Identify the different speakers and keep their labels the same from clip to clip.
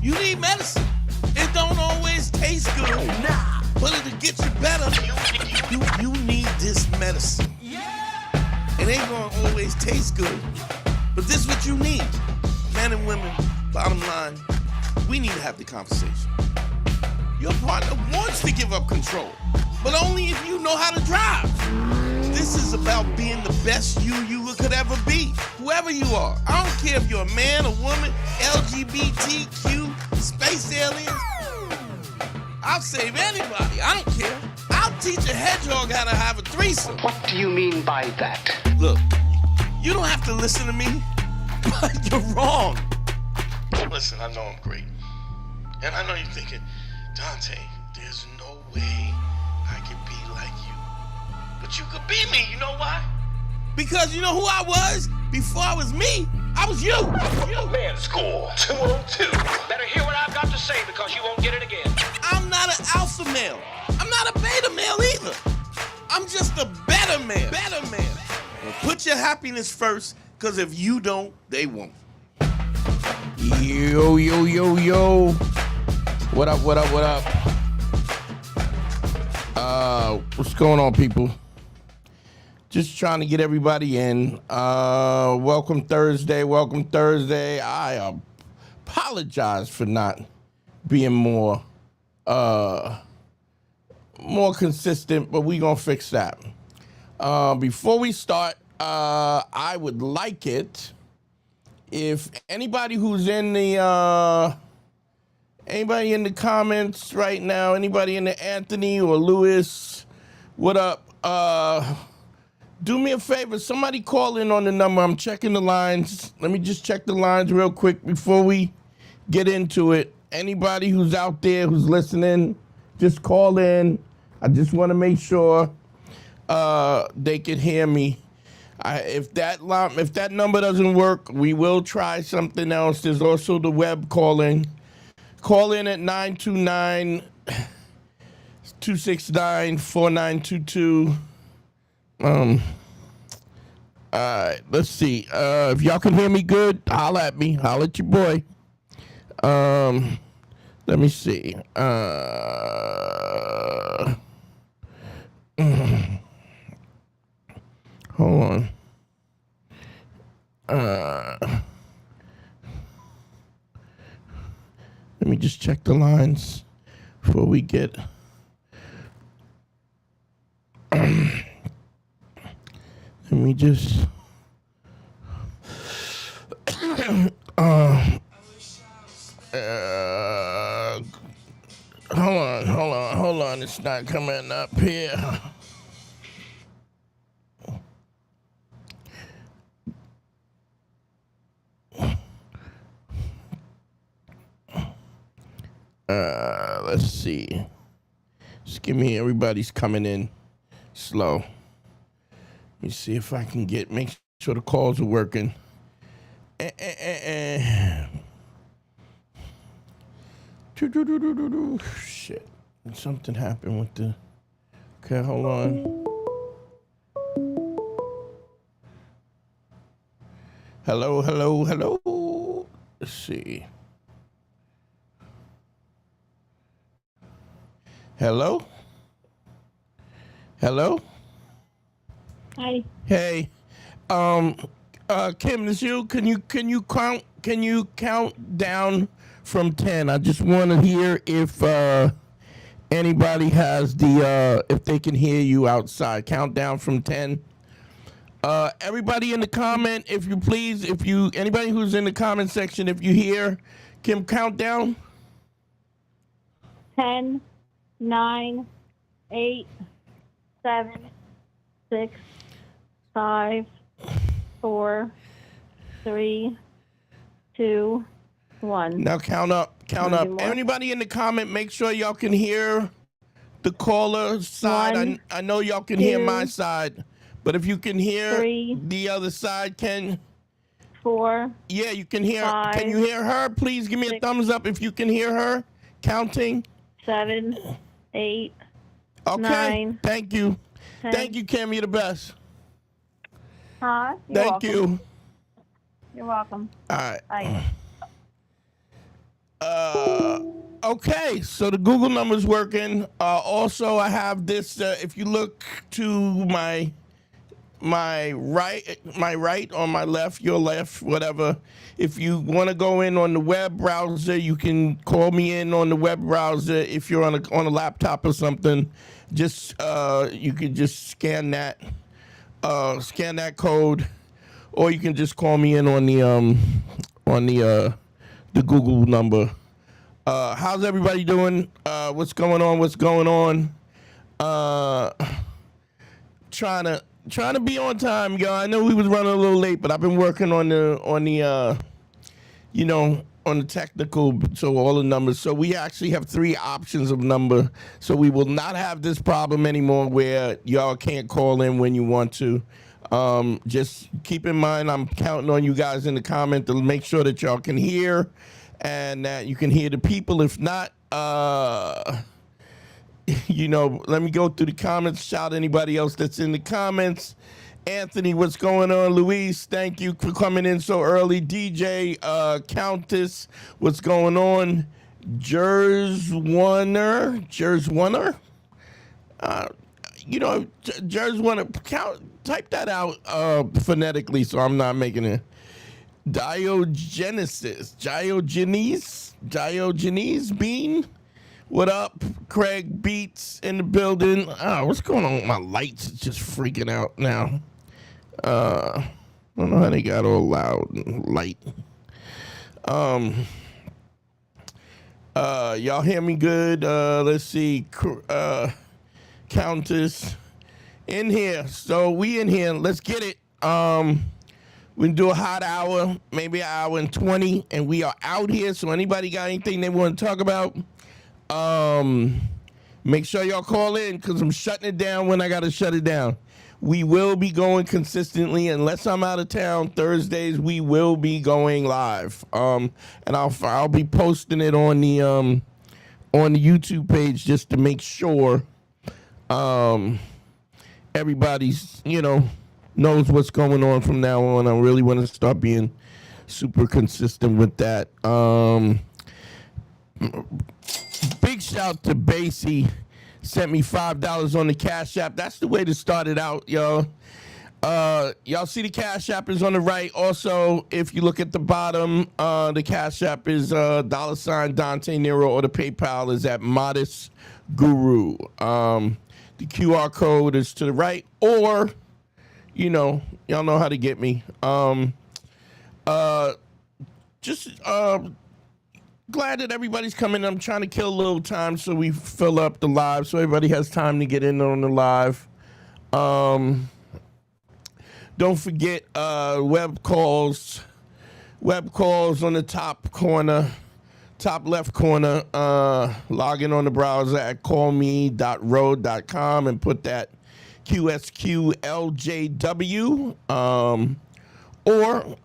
Speaker 1: You need medicine. It don't always taste good. Nah. But it'll get you better. You need this medicine. It ain't gonna always taste good. But this is what you need. Men and women, bottom line, we need to have the conversation. Your partner wants to give up control, but only if you know how to drive. This is about being the best you could ever be, whoever you are. I don't care if you're a man, a woman, LGBTQ, space aliens. I'll save anybody, I don't care. I'll teach a hedgehog how to have a threesome.
Speaker 2: What do you mean by that?
Speaker 1: Look, you don't have to listen to me, but you're wrong. Listen, I know I'm great. And I know you're thinking, Dante, there's no way I could be like you. But you could be me, you know why? Because you know who I was? Before I was me, I was you.
Speaker 2: Man School 202. Better hear what I've got to say because you won't get it again.
Speaker 1: I'm not an alpha male. I'm not a beta male either. I'm just a better man. Well, put your happiness first, because if you don't, they won't.
Speaker 3: Yo. What up? What's going on, people? Just trying to get everybody in. Welcome Thursday. I apologize for not being more consistent, but we gonna fix that. Before we start, I would like it if anybody who's in the anybody in the comments right now, anybody in the Anthony or Lewis, what up? Do me a favor, somebody call in on the number. I'm checking the lines. Let me just check the lines real quick before we get into it. Anybody who's out there who's listening, just call in. I just want to make sure they can hear me. If that number doesn't work, we will try something else. There's also the web calling. Call in at 929-269-4922. All right, let's see. If y'all can hear me good, holla at me. Holla at your boy. Let me see. Hold on. Let me just check the lines before we get. Let me just. Hold on. It's not coming up here. Let's see. Just give me, everybody's coming in slow. Let me see if I can make sure the calls are working. Shit. Something happened with the. Okay, hold on. Hello. Let's see. Hello?
Speaker 4: Hi.
Speaker 3: Hey. Kim, this you? Can you count down from 10? I just want to hear if anybody has if they can hear you outside. Count down from 10. Everybody in the comment, if you please, anybody who's in the comment section, if you hear Kim, count down.
Speaker 4: 10, 9, 8, 7, 6, 5, 4, 3, 2, 1.
Speaker 3: Now count up. Anybody in the comment, make sure y'all can hear the caller side.
Speaker 4: 1,
Speaker 3: I know y'all can
Speaker 4: 2,
Speaker 3: hear my side, but if you can hear
Speaker 4: 3,
Speaker 3: the other side,
Speaker 4: 4.
Speaker 3: Yeah, you can hear.
Speaker 4: 5,
Speaker 3: can you hear her? Please give me
Speaker 4: 6,
Speaker 3: a thumbs up if you can hear her. Counting.
Speaker 4: 7, 8,
Speaker 3: Okay.
Speaker 4: 9.
Speaker 3: Thank you.
Speaker 4: 10.
Speaker 3: Thank you, Kim. You're the best.
Speaker 4: Huh?
Speaker 3: Thank you.
Speaker 4: You're welcome.
Speaker 3: All right.
Speaker 4: Bye.
Speaker 3: Okay, so the Google number's working. Also, I have this. If you look to my right or my left, your left, whatever. If you want to go in on the web browser, you can call me in on the web browser. If you're on a laptop or something, just you can just scan that code, or you can just call me in on the Google number. How's everybody doing? What's going on? Trying to be on time, y'all. I know we was running a little late, but I've been working on the technical, so all the numbers. So we actually have 3 options of number. So we will not have this problem anymore where y'all can't call in when you want to. Just keep in mind, I'm counting on you guys in the comment to make sure that y'all can hear and that you can hear the people. If not, let me go through the comments. Shout anybody else that's in the comments. Anthony, what's going on? Luis, thank you for coming in so early. DJ, Countess, what's going on? Jerswanner. Jerswanner, type that out phonetically so I'm not making it. Diogenes Bean. What up? Craig Beats in the building. What's going on with my lights? It's just freaking out now. I don't know how they got all loud and light. Y'all hear me good? Let's see. Countess in here. So we in here. Let's get it. We can do a hot hour, maybe an hour and 20, and we are out here. So anybody got anything they want to talk about? Make sure y'all call in because I'm shutting it down when I got to shut it down. We will be going consistently unless I'm out of town. Thursdays we will be going live. And I'll be posting it on the YouTube page just to make sure everybody's knows what's going on from now on. I really want to start being super consistent with that. Big shout to Basie, sent me $5 on the Cash App. That's the way to start it out, y'all. Y'all see the Cash App is on the right. Also, if you look at the bottom, the Cash App is $ Dante Nero, or the PayPal is at Modest Guru. The QR code is to the right, or y'all know how to get me. Glad that everybody's coming. I'm trying to kill a little time so we fill up the live, so everybody has time to get in on the live. Don't forget web calls on the top left corner. Log in on the browser at callme.rode.com and put that QSQLJW. Or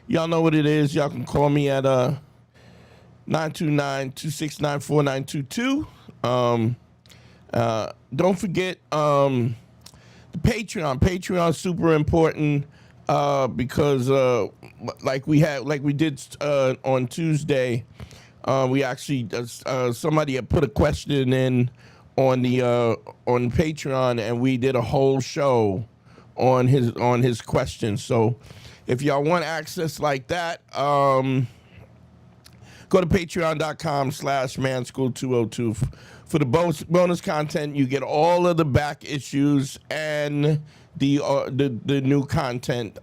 Speaker 3: y'all know what it is. Y'all can call me at 929-269-4922. Don't forget the Patreon. Patreon's super important because like we did on Tuesday, we actually somebody had put a question in on Patreon, and we did a whole show on his question. So if y'all want access like that, go to patreon.com/manschool202. For the bonus content, you get all of the back issues and the new content,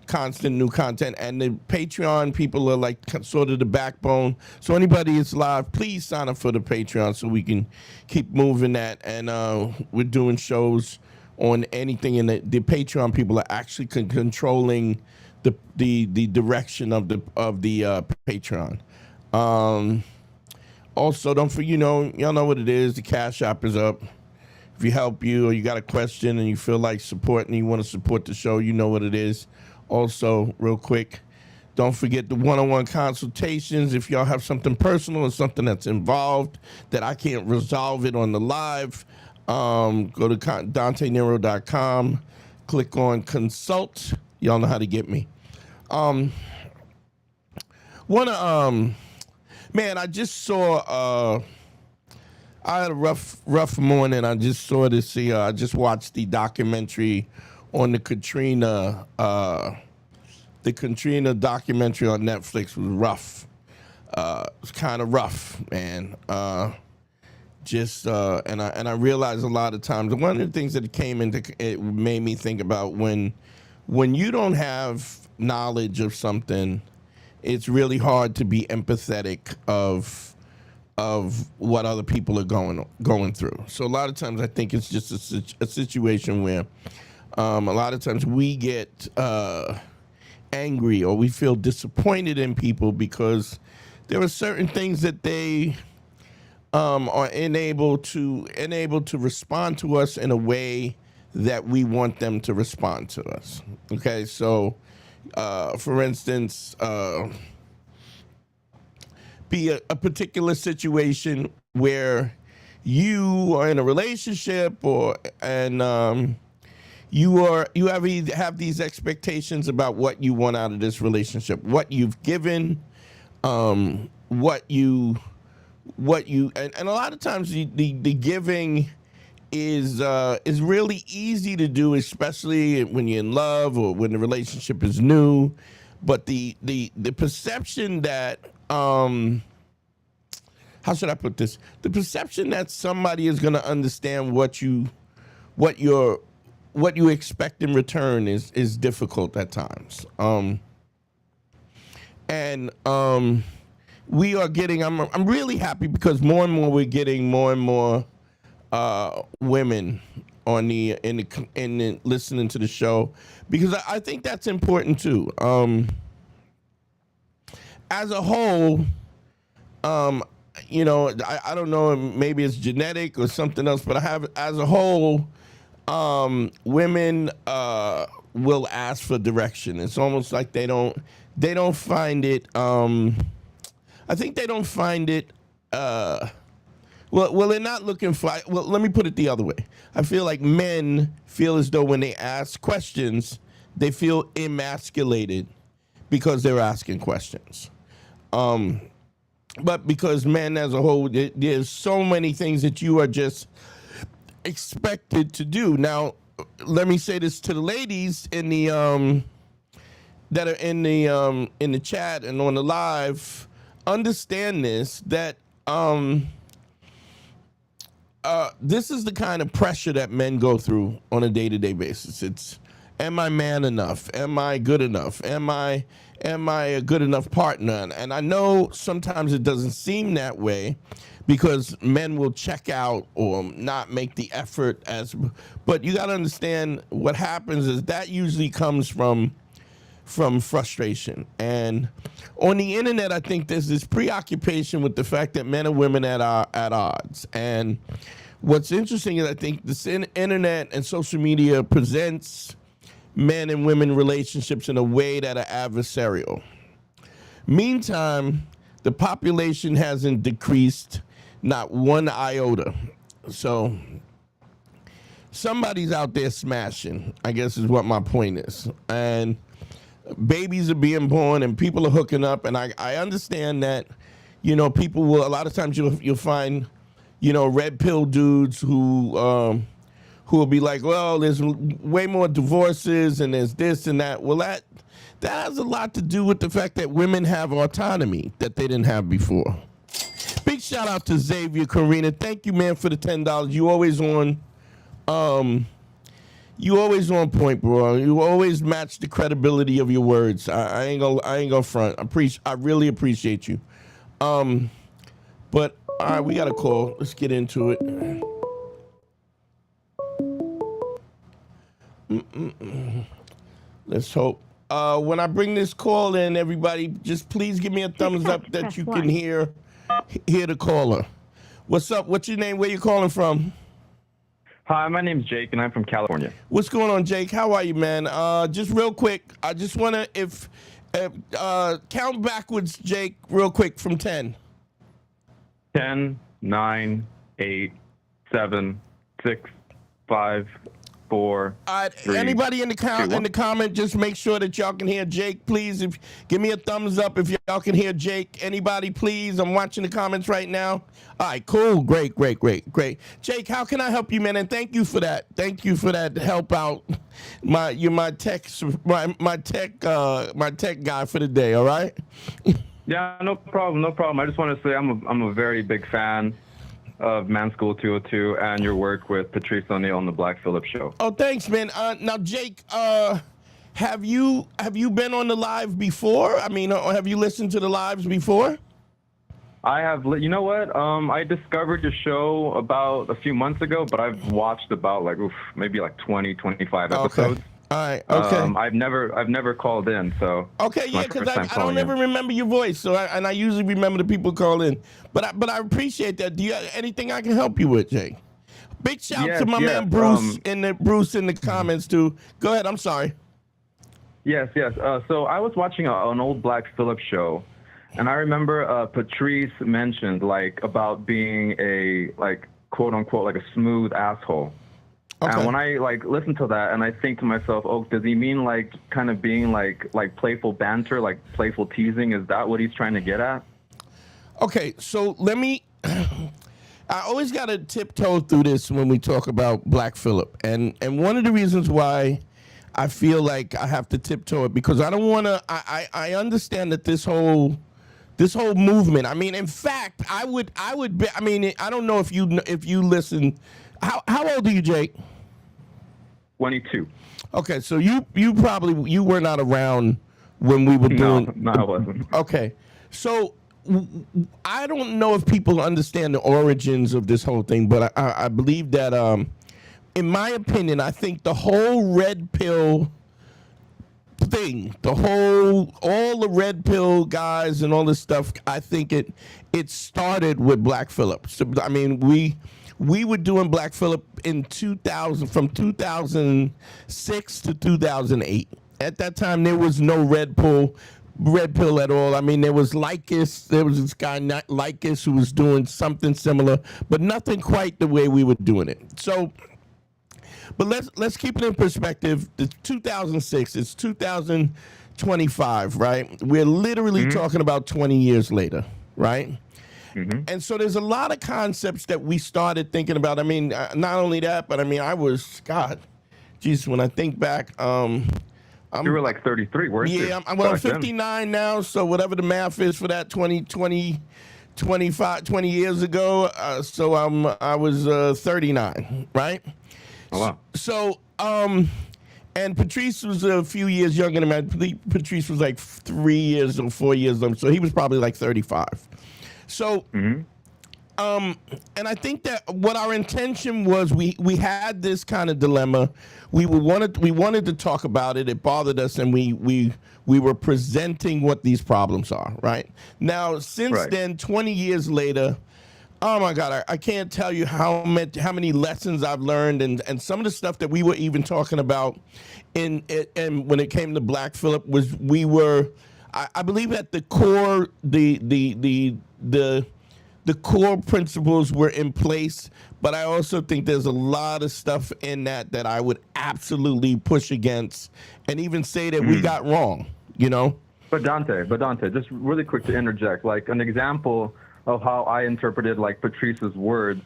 Speaker 3: constant new content. And the Patreon people are like sort of the backbone. So anybody that's live, please sign up for the Patreon so we can keep moving that. And we're doing shows on anything, and the Patreon people are actually controlling the direction of the Patreon. Also, don't forget, y'all know what it is. The Cash App is up. If you help you or you got a question and you feel like supporting, you want to support the show, you know what it is. Also, real quick, don't forget the one-on-one consultations. If y'all have something personal or something that's involved that I can't resolve it on the live, go to DanteNero.com, click on consult. Y'all know how to get me. Man, I just saw. I had a rough morning. I just saw this. I just watched the documentary on the Katrina. The Katrina documentary on Netflix was rough. It's kind of rough, man. And I realized a lot of times one of the things that it made me think about when you don't have knowledge of something, it's really hard to be empathetic of what other people are going through. So a lot of times I think it's just a situation where a lot of times we get angry or we feel disappointed in people because there are certain things that they are unable to respond to us in a way that we want them to respond to us. Okay, so for instance, be a particular situation where you are in a relationship you have these expectations about what you want out of this relationship, what you've given, what you and a lot of times the giving is really easy to do, especially when you're in love or when the relationship is new. But the perception that how should I put this? The perception that somebody is going to understand what you expect in return is difficult at times. We are getting. I'm really happy because more and more we're getting more and more women on in listening to the show, because I think that's important too. As a whole, I don't know, maybe it's genetic or something else, but as a whole, women will ask for direction. It's almost like they don't find it. I think they don't find it. Well, they're not looking for. Well, let me put it the other way. I feel like men feel as though when they ask questions, they feel emasculated because they're asking questions. But because men as a whole, there's so many things that you are just expected to do. Now, let me say this to the ladies in the that are in the chat and on the live. Understand this, that this is the kind of pressure that men go through on a day-to-day basis. It's, am I man enough? Am I good enough? Am I a good enough partner? And I know sometimes it doesn't seem that way because men will check out or not make the effort but you got to understand what happens is that usually comes from frustration. And on the internet, I think there's this preoccupation with the fact that men and women at odds. And what's interesting is I think this internet and social media presents men and women relationships in a way that are adversarial. Meantime, the population hasn't decreased not one iota. So somebody's out there smashing, I guess is what my point is. And babies are being born and people are hooking up. And I understand that, people will, a lot of times you'll find, red pill dudes who will be like, well, there's way more divorces and there's this and that. Well, that has a lot to do with the fact that women have autonomy that they didn't have before. Big shout out to Xavier Karina. Thank you, man, for the $10. You always on point, bro. You always match the credibility of your words. I ain't gonna front. I really appreciate you. But all right, we got a call. Let's get into it. Let's hope. When I bring this call in, everybody, just please give me a thumbs up that you can hear the caller. What's up? What's your name? Where you calling from?
Speaker 5: Hi, my name's Jake, and I'm from California.
Speaker 3: What's going on, Jake? How are you, man? Just real quick, I just want to, count backwards, Jake, real quick from 10.
Speaker 5: 10, 9, 8, 7, 6, 5, 4, 3.
Speaker 3: Anybody in the
Speaker 5: 2,
Speaker 3: in the comment, just make sure that y'all can hear Jake, please. If give me a thumbs up if y'all can hear Jake. Anybody, please? I'm watching the comments right now. All right, cool, great. Jake, how can I help you, man? And thank you for that. Thank you for that help out. You're my tech guy for the day. All right.
Speaker 5: Yeah, no problem. I just want to say I'm a very big fan of Man School 202 and your work with Patrice O'Neal on the Black Phillip Show.
Speaker 3: Oh, thanks, man. Now, Jake, have you been on the live before? I mean, or have you listened to the lives before?
Speaker 5: I have. You know what? I discovered your show about a few months ago, but I've watched about maybe 20, 25 episodes.
Speaker 3: Okay. All right. Okay.
Speaker 5: I've never called in, so.
Speaker 3: Okay, yeah, because I don't ever remember your voice, so I usually remember the people call in, but I appreciate that. Do you have anything I can help you with, Jay? Big shout to my man Bruce in the comments too. Go ahead. I'm sorry.
Speaker 5: Yes. So I was watching an old Black Phillip show, and I remember Patrice mentioned about being a quote unquote a smooth asshole. Okay. And when I listen to that, and I think to myself, oh, does he mean kind of being like playful banter, playful teasing? Is that what he's trying to get at?
Speaker 3: Okay, so let me. I always got to tiptoe through this when we talk about Black Phillip, and one of the reasons why I feel like I have to tiptoe it because I don't want to. I understand that this whole movement. I mean, in fact, I would be. I mean, I don't know if you listen. How old are you, Jake?
Speaker 5: 22.
Speaker 3: Okay, so you were not around when we were doing.
Speaker 5: No, I wasn't.
Speaker 3: Okay, so I don't know if people understand the origins of this whole thing, but I believe that, in my opinion, I think the whole red pill thing, all the red pill guys and all this stuff, I think it started with Black Phillip. So, I mean, we were doing Black Phillip in 2000, from 2006 to 2008. At that time, there was no red pill at all. I mean, there was Lycus. There was this guy, Lycus, who was doing something similar, but nothing quite the way we were doing it. So, but let's keep it in perspective. It's 2006. It's 2025, right? We're literally talking about 20 years later, right? Mm-hmm. And so there's a lot of concepts that we started thinking about. I mean, not only that, but I mean, when I think back, you
Speaker 5: were 33, weren't you?
Speaker 3: Yeah, I'm 59 now, so whatever the math is for that, 20 years ago, so I was 39, right?
Speaker 5: Oh, wow.
Speaker 3: So, and Patrice was a few years younger than me. I believe Patrice was 3 years or 4 years old, so he was probably 35. So, and I think that what our intention was, we had this kind of dilemma. We wanted to talk about it. It bothered us, and we were presenting what these problems are. Right now, since then, 20 years later, oh my God, I can't tell you how many lessons I've learned, and some of the stuff that we were even talking about and when it came to Black Phillip was I believe at the core the core principles were in place, but I also think there's a lot of stuff in that I would absolutely push against and even say that we got wrong, you know?
Speaker 5: But Dante, just really quick to interject, an example of how I interpreted Patrice's words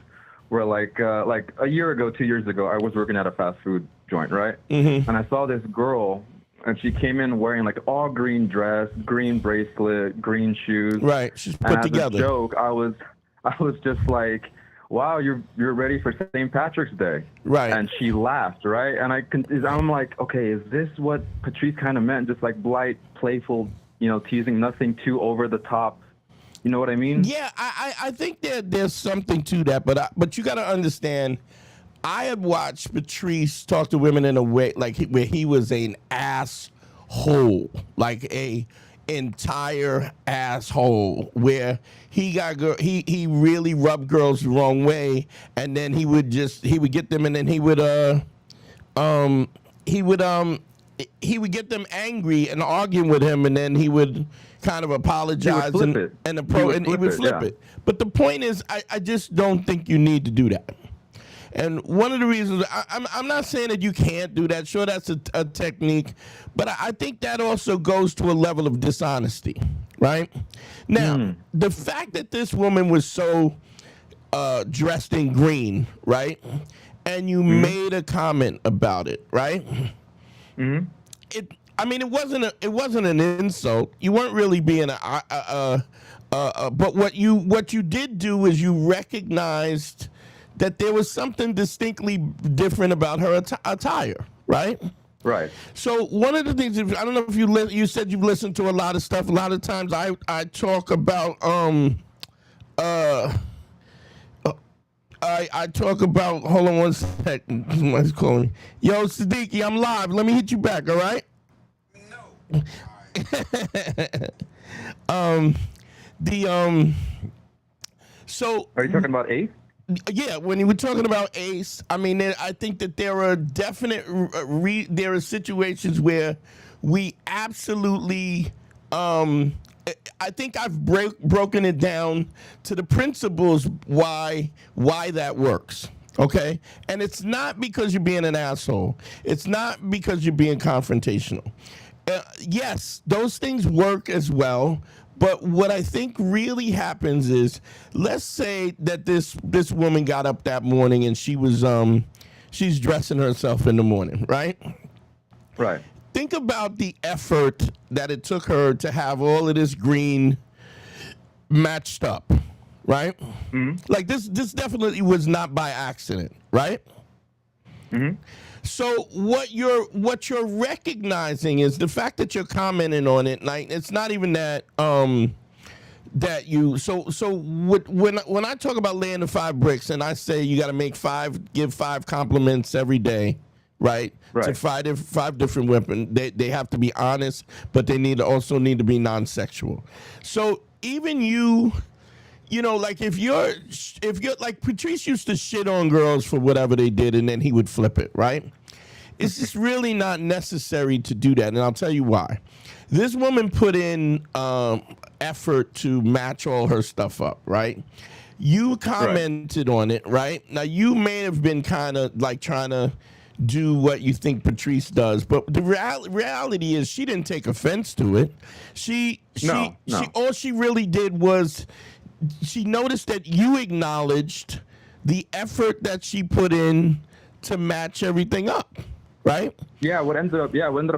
Speaker 5: were a year ago, 2 years ago, I was working at a fast food joint, right? Mm-hmm. And I saw this girl, and she came in wearing all green dress, green bracelet, green shoes.
Speaker 3: Right, she's put together.
Speaker 5: As a joke, I was just wow, you're ready for St. Patrick's Day. Right. And she laughed, right? And I'm like, okay, is this what Patrice kind of meant? Just light, playful, teasing, nothing too over the top. You know what I mean?
Speaker 3: Yeah, I think there's something to that, but you got to understand, I have watched Patrice talk to women in a way where he was an asshole, a entire asshole, where he really rubbed girls the wrong way, and then he would get them, and then he would get them angry and arguing with him, and then he would kind of apologize and he would flip it. But the point is, I just don't think you need to do that. And one of the reasons I'm not saying that you can't do that. Sure, that's a technique, but I think that also goes to a level of dishonesty, right? Now, the fact that this woman was so dressed in green, right, and you made a comment about it, right? It wasn't an insult. You weren't really being but what you did do is you recognized that there was something distinctly different about her attire, right?
Speaker 5: Right.
Speaker 3: So one of the things, I don't know if you said you've listened to a lot of stuff. A lot of times I talk about I talk about. Hold on one second. Somebody's calling me. Yo, Siddiqui, I'm live. Let me hit you back. All right. No. So
Speaker 5: Are you talking about Ace?
Speaker 3: yeah, when you were talking about Ace, I mean, I think that there are definite there are situations where we absolutely. I think I've broken it down to the principles why that works. Okay, and it's not because you're being an asshole. It's not because you're being confrontational. Yes, those things work as well. But what I think really happens is, let's say that this woman got up that morning and she was she's dressing herself in the morning, right?
Speaker 5: Right.
Speaker 3: Think about the effort that it took her to have all of this green matched up, right? Like this definitely was not by accident, right? So what you're recognizing is the fact that you're commenting on it. Like it's not even that that you. So when I talk about laying the 5 bricks and I say you got to give 5 compliments every day, right?
Speaker 5: Right.
Speaker 3: To 5 different women, they have to be honest, but they also need to be non-sexual. So even you know, like if you're like Patrice used to shit on girls for whatever they did, and then he would flip it, right? It's just really not necessary to do that, and I'll tell you why. This woman put in effort to match all her stuff up, right? You commented on it, right? Now you may have been kind of like trying to do what you think Patrice does, but the reality is she didn't take offense to it. She all she really did was she noticed that you acknowledged the effort that she put in to match everything up, right?
Speaker 5: Yeah, what ended up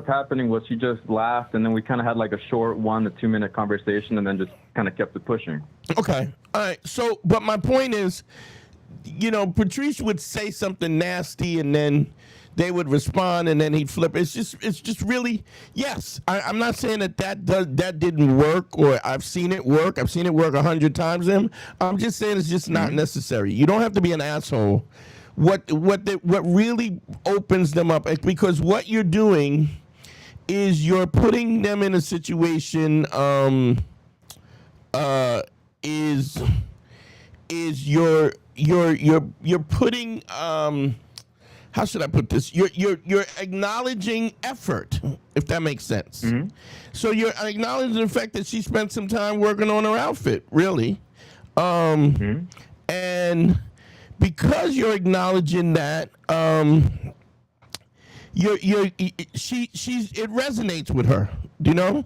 Speaker 5: happening was she just laughed, and then we kind of had like a short 1 to 2 minute conversation, and then just kind of kept it pushing. Okay,
Speaker 3: all right. So, but my point is, you know, Patrice would say something nasty, and then they would respond, and then he'd flip. It's just really, yes. I'm not saying that didn't work, or I've seen it work. I've seen it work 100 times. I'm just saying it's just not necessary. You don't have to be an asshole. What really opens them up, because what you're doing is you're putting them in a situation. Is you're putting how should I put this? You're acknowledging effort, if that makes sense. So you're acknowledging the fact that she spent some time working on her outfit, really, and because you're acknowledging that, it resonates with her, you know,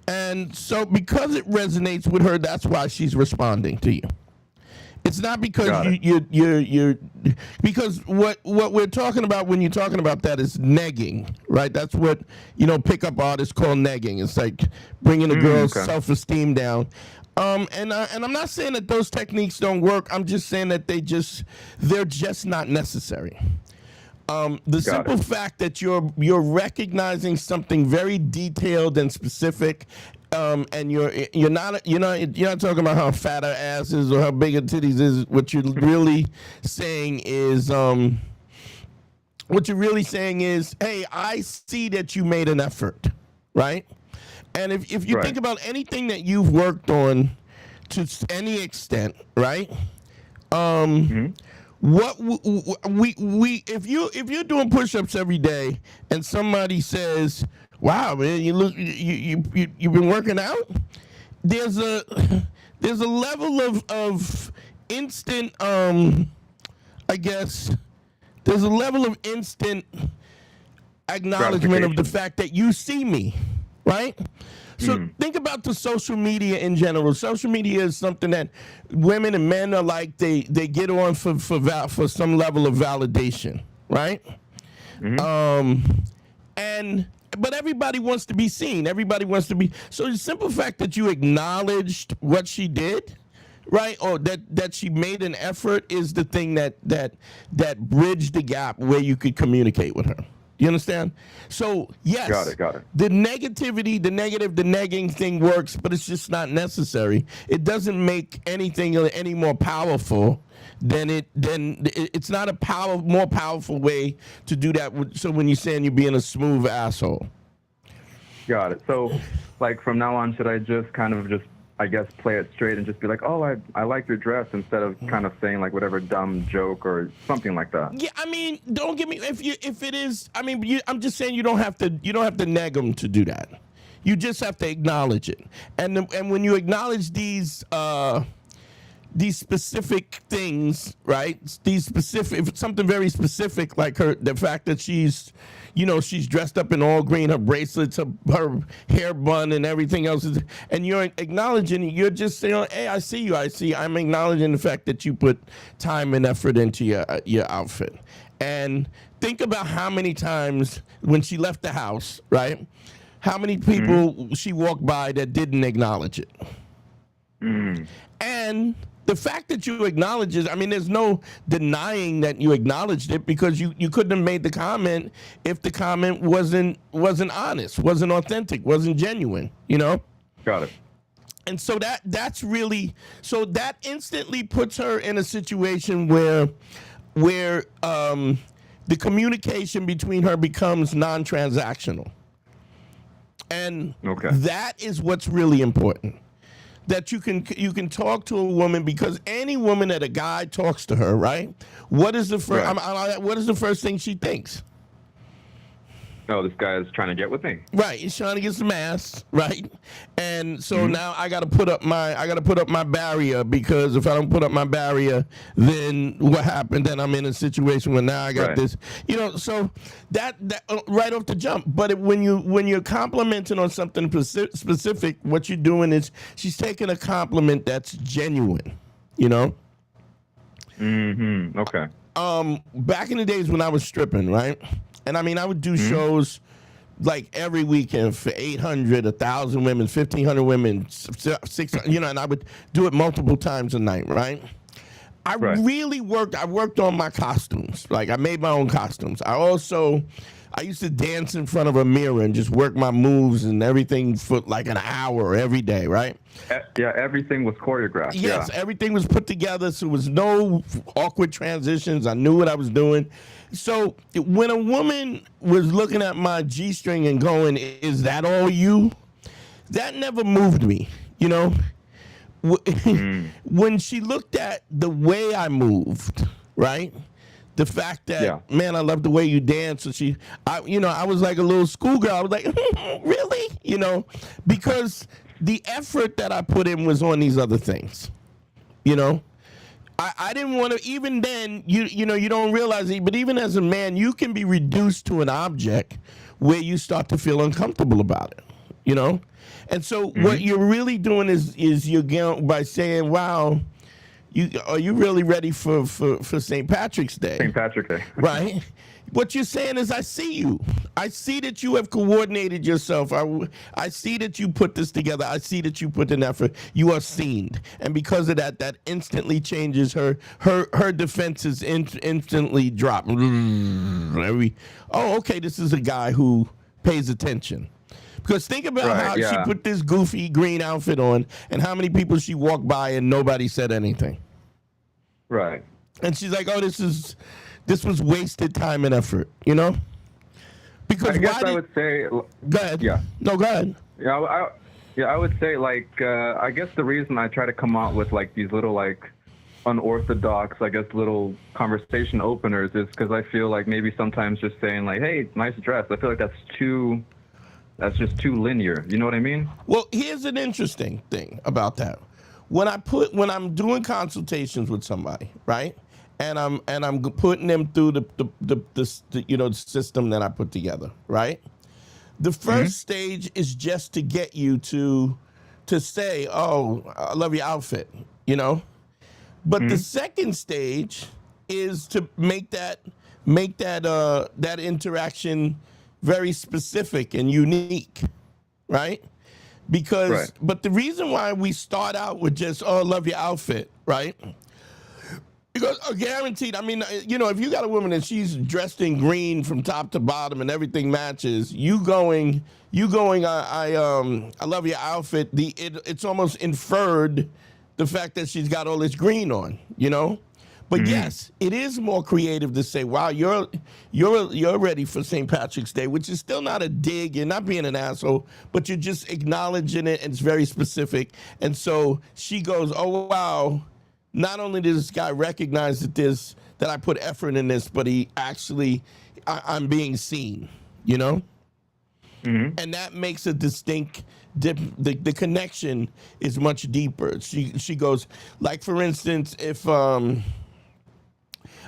Speaker 3: and so because it resonates with her, that's why she's responding to you. It's not because you're because what we're talking about when you're talking about that is negging, right? That's what, you know, pickup artists call negging. It's like bringing a girl's self-esteem down. And I'm not saying that those techniques don't work. I'm just saying that they're just not necessary. The simple fact that you're recognizing something very detailed and specific, and you're not talking about how fat her ass is or how big her titties is. What you're really saying is, hey, I see that you made an effort, right? And if you think about anything that you've worked on to any extent, right? What if you're doing push-ups every day and somebody says, "Wow, man, you've been working out," there's a level of instant I guess, there's a level of instant acknowledgement of the fact that you see me, right? So think about the social media in general. Social media is something that women and men are like, they get on for some level of validation, right? But everybody wants to be seen. Everybody wants to be. So the simple fact that you acknowledged what she did, right, or that she made an effort, is the thing that bridged the gap where you could communicate with her. You understand? So yes,
Speaker 5: got it.
Speaker 3: The negativity, the negative, the negging thing works, but it's just not necessary. It doesn't make anything any more powerful than it's not a more powerful way to do that. So when you're saying you're being a smooth asshole,
Speaker 5: got it. So, like, from now on, should I just kind of I guess, play it straight and just be like, oh, I like your dress, instead of kind of saying like whatever dumb joke or something like that?
Speaker 3: Yeah, I mean, don't get me, if it is, I mean, I'm just saying you don't have to neg them to do that. You just have to acknowledge it. And when you acknowledge these specific things, right? Something very specific, like the fact that she's dressed up in all green, her bracelets, her hair bun, and everything else. And you're acknowledging it. You're just saying, hey, I see you. I'm acknowledging the fact that you put time and effort into your outfit. And think about how many times when she left the house, right? How many people she walked by that didn't acknowledge it. And the fact that you acknowledge it, I mean, there's no denying that you acknowledged it, because you couldn't have made the comment if the comment wasn't honest, wasn't authentic, wasn't genuine, you know?
Speaker 5: Got it.
Speaker 3: And so that's really, so that instantly puts her in a situation where the communication between her becomes non-transactional. And that is what's really important. That you can talk to a woman, because any woman that a guy talks to her, right? What is the first? What is the first thing she thinks?
Speaker 5: Oh, this guy is trying to get with me.
Speaker 3: Right, he's trying to get some ass, right? And so now I got to put up my barrier, because if I don't put up my barrier, then what happened? Then I'm in a situation where now I got this, So that right off the jump. But when you're complimenting on something specific, what you're doing is she's taking a compliment that's genuine,
Speaker 5: Okay.
Speaker 3: Back in the days when I was stripping, right? And I mean, I would do shows like every weekend for 800, 1,000 women, 1,500 women, 600, and I would do it multiple times a night, right? I worked on my costumes. Like, I made my own costumes. I used to dance in front of a mirror and just work my moves and everything for like an hour every day, right?
Speaker 5: Yeah, everything was choreographed.
Speaker 3: Yes, everything was put together, so there was no awkward transitions. I knew what I was doing. So when a woman was looking at my G-string and going, "Is that all you?" That never moved me, When she looked at the way I moved, right? The fact that, man, I love the way you dance. So I was like a little schoolgirl. I was like, really? Because the effort that I put in was on these other things, I didn't want to, even then, you don't realize it, but even as a man, you can be reduced to an object where you start to feel uncomfortable about it, And so what you're really doing is you're going by saying, wow, are you really ready for St. Patrick's Day?
Speaker 5: St. Patrick's Day.
Speaker 3: Right? What you're saying is, I see you. I see that you have coordinated yourself. I see that you put this together. I see that you put in effort. You are seen. And because of that, that instantly changes her defenses instantly drop. Okay, this is a guy who pays attention. Because think about how she put this goofy green outfit on and how many people she walked by and nobody said anything.
Speaker 5: Right.
Speaker 3: And she's like, oh, this was wasted time and effort, Because
Speaker 5: I guess I would say...
Speaker 3: Go ahead.
Speaker 5: Yeah.
Speaker 3: No, go ahead.
Speaker 5: Yeah, I would say, like, I guess the reason I try to come out with, like, these little, like, unorthodox, I guess, little conversation openers is because I feel like maybe sometimes just saying, like, hey, nice dress, I feel like that's just too linear. You know what I mean?
Speaker 3: Well, here's an interesting thing about that. When I'm doing consultations with somebody, right? and I'm putting them through the system that I put together, right? The first stage is just to get you to say, "Oh, I love your outfit," you know. But the second stage is to make that interaction very specific and unique, right? Because, but the reason why we start out with just, "Oh, I love your outfit," right? Because guaranteed, I mean, you know, if you got a woman and she's dressed in green from top to bottom and everything matches, you going, I love your outfit. It's almost inferred the fact that she's got all this green on, you know. But yes, it is more creative to say, "Wow, you're ready for St. Patrick's Day," which is still not a dig. You're not being an asshole, but you're just acknowledging it, and it's very specific. And so she goes, "Oh wow." Not only does this guy recognize that I put effort in this, but he actually, I'm being seen, you know? And that makes a distinct, the connection is much deeper. She goes, like, for instance, if, I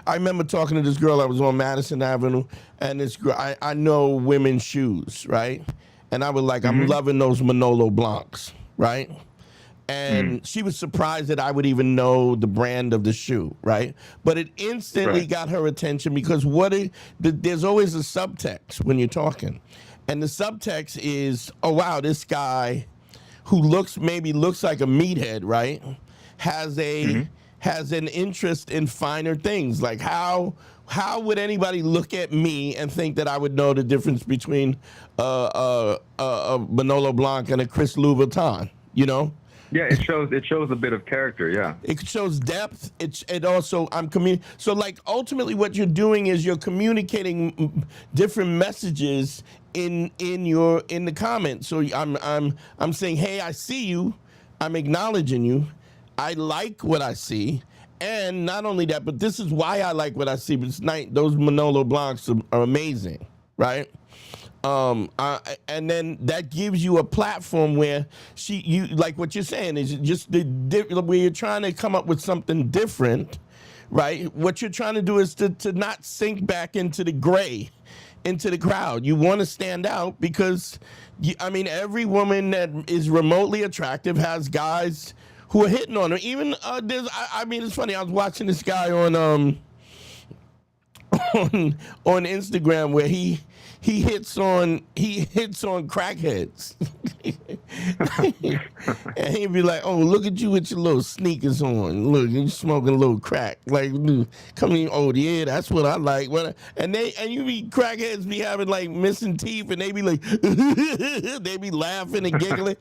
Speaker 3: remember talking to this girl, I was on Madison Avenue, and this girl, I know women's shoes, right? And I was like, I'm loving those Manolo Blancs, right? And she was surprised that I would even know the brand of the shoe, right? But it instantly got her attention because there's always a subtext when you're talking. And the subtext is, "Oh, wow, this guy who maybe looks like a meathead, right? Has an interest in finer things. Like how would anybody look at me and think that I would know the difference between a Manolo Blanc and a Chris Louboutin, you know?
Speaker 5: Yeah, it shows a bit of character. Yeah,
Speaker 3: it shows depth. It also so like ultimately what you're doing is you're communicating different messages in the comments. So I'm saying, "Hey, I see you. I'm acknowledging you. I like what I see." And not only that, but this is why I like what I see. But those Manolo Blancs are amazing, right? And then that gives you a platform where you like what you're saying is just where you're trying to come up with something different, right? What you're trying to do is to not sink back into the gray, into the crowd. You want to stand out because, every woman that is remotely attractive has guys who are hitting on her. Even it's funny. I was watching this guy on Instagram where he hits on crackheads. And he'd be like, "Oh, look at you with your little sneakers on. Look, you smoking a little crack. Like, come in, oh yeah, that's what I like." And you be crackheads be having like missing teeth, and they be like, they be laughing and giggling,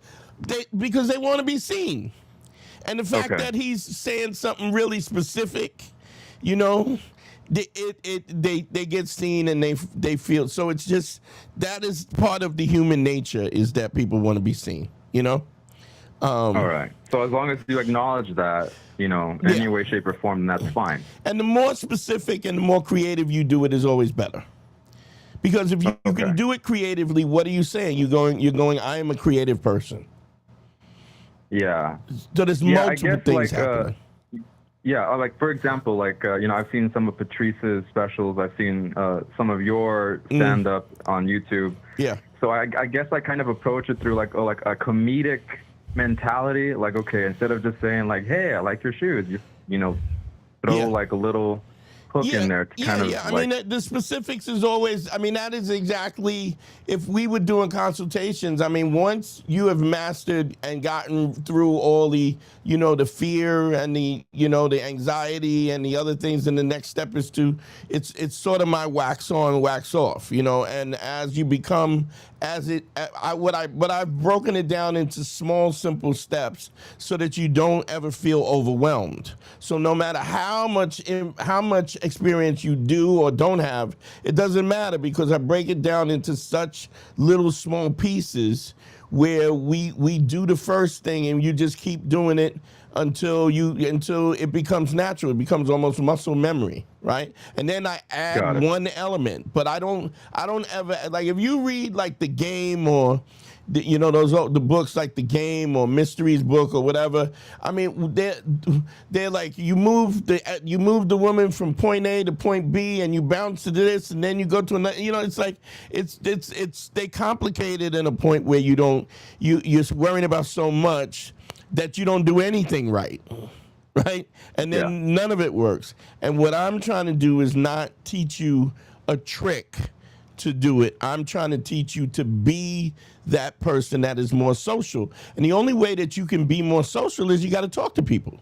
Speaker 3: because they want to be seen. And the fact that he's saying something really specific, you know. They get seen and they feel, so it's just that is part of the human nature, is that people want to be seen, you know.
Speaker 5: All right. So as long as you acknowledge that, you know, in any way, shape, or form, then that's fine. And
Speaker 3: the more specific and the more creative you do it is always better. Because if you can do it creatively, what are you saying? You're going. I am a creative person.
Speaker 5: Yeah.
Speaker 3: So there's multiple things happening.
Speaker 5: Yeah, like for example, like I've seen some of Patrice's specials. I've seen some of your stand-up on YouTube.
Speaker 3: Yeah.
Speaker 5: So I guess I kind of approach it through like a comedic mentality. Like, okay, instead of just saying like, "Hey, I like your shoes," you throw like a little hook in there to kind of.
Speaker 3: Yeah, I mean, the specifics is always. That is exactly. If we were doing consultations, once you have mastered and gotten through all the, the fear and the, the anxiety and the other things, then the next step is it's sort of my wax on, wax off, and as you become, what I've broken it down into small, simple steps so that you don't ever feel overwhelmed. So no matter how much experience you do or don't have, it doesn't matter, because I break it down into such little small pieces where we do the first thing and you just keep doing it until it becomes natural. It becomes almost muscle memory, right? And then I add one element, but I don't ever, like, if you read like The Game or you know, the books like The Game or Mysteries book or whatever. I mean, they're like you move the woman from point A to point B, and you bounce to this, and then you go to another. You know, it's like they complicate it in a point where you're worrying about so much that you don't do anything right. Right? And then none of it works. And what I'm trying to do is not teach you a trick to do it. I'm trying to teach you to be that person that is more social. And the only way that you can be more social is you got to talk to people.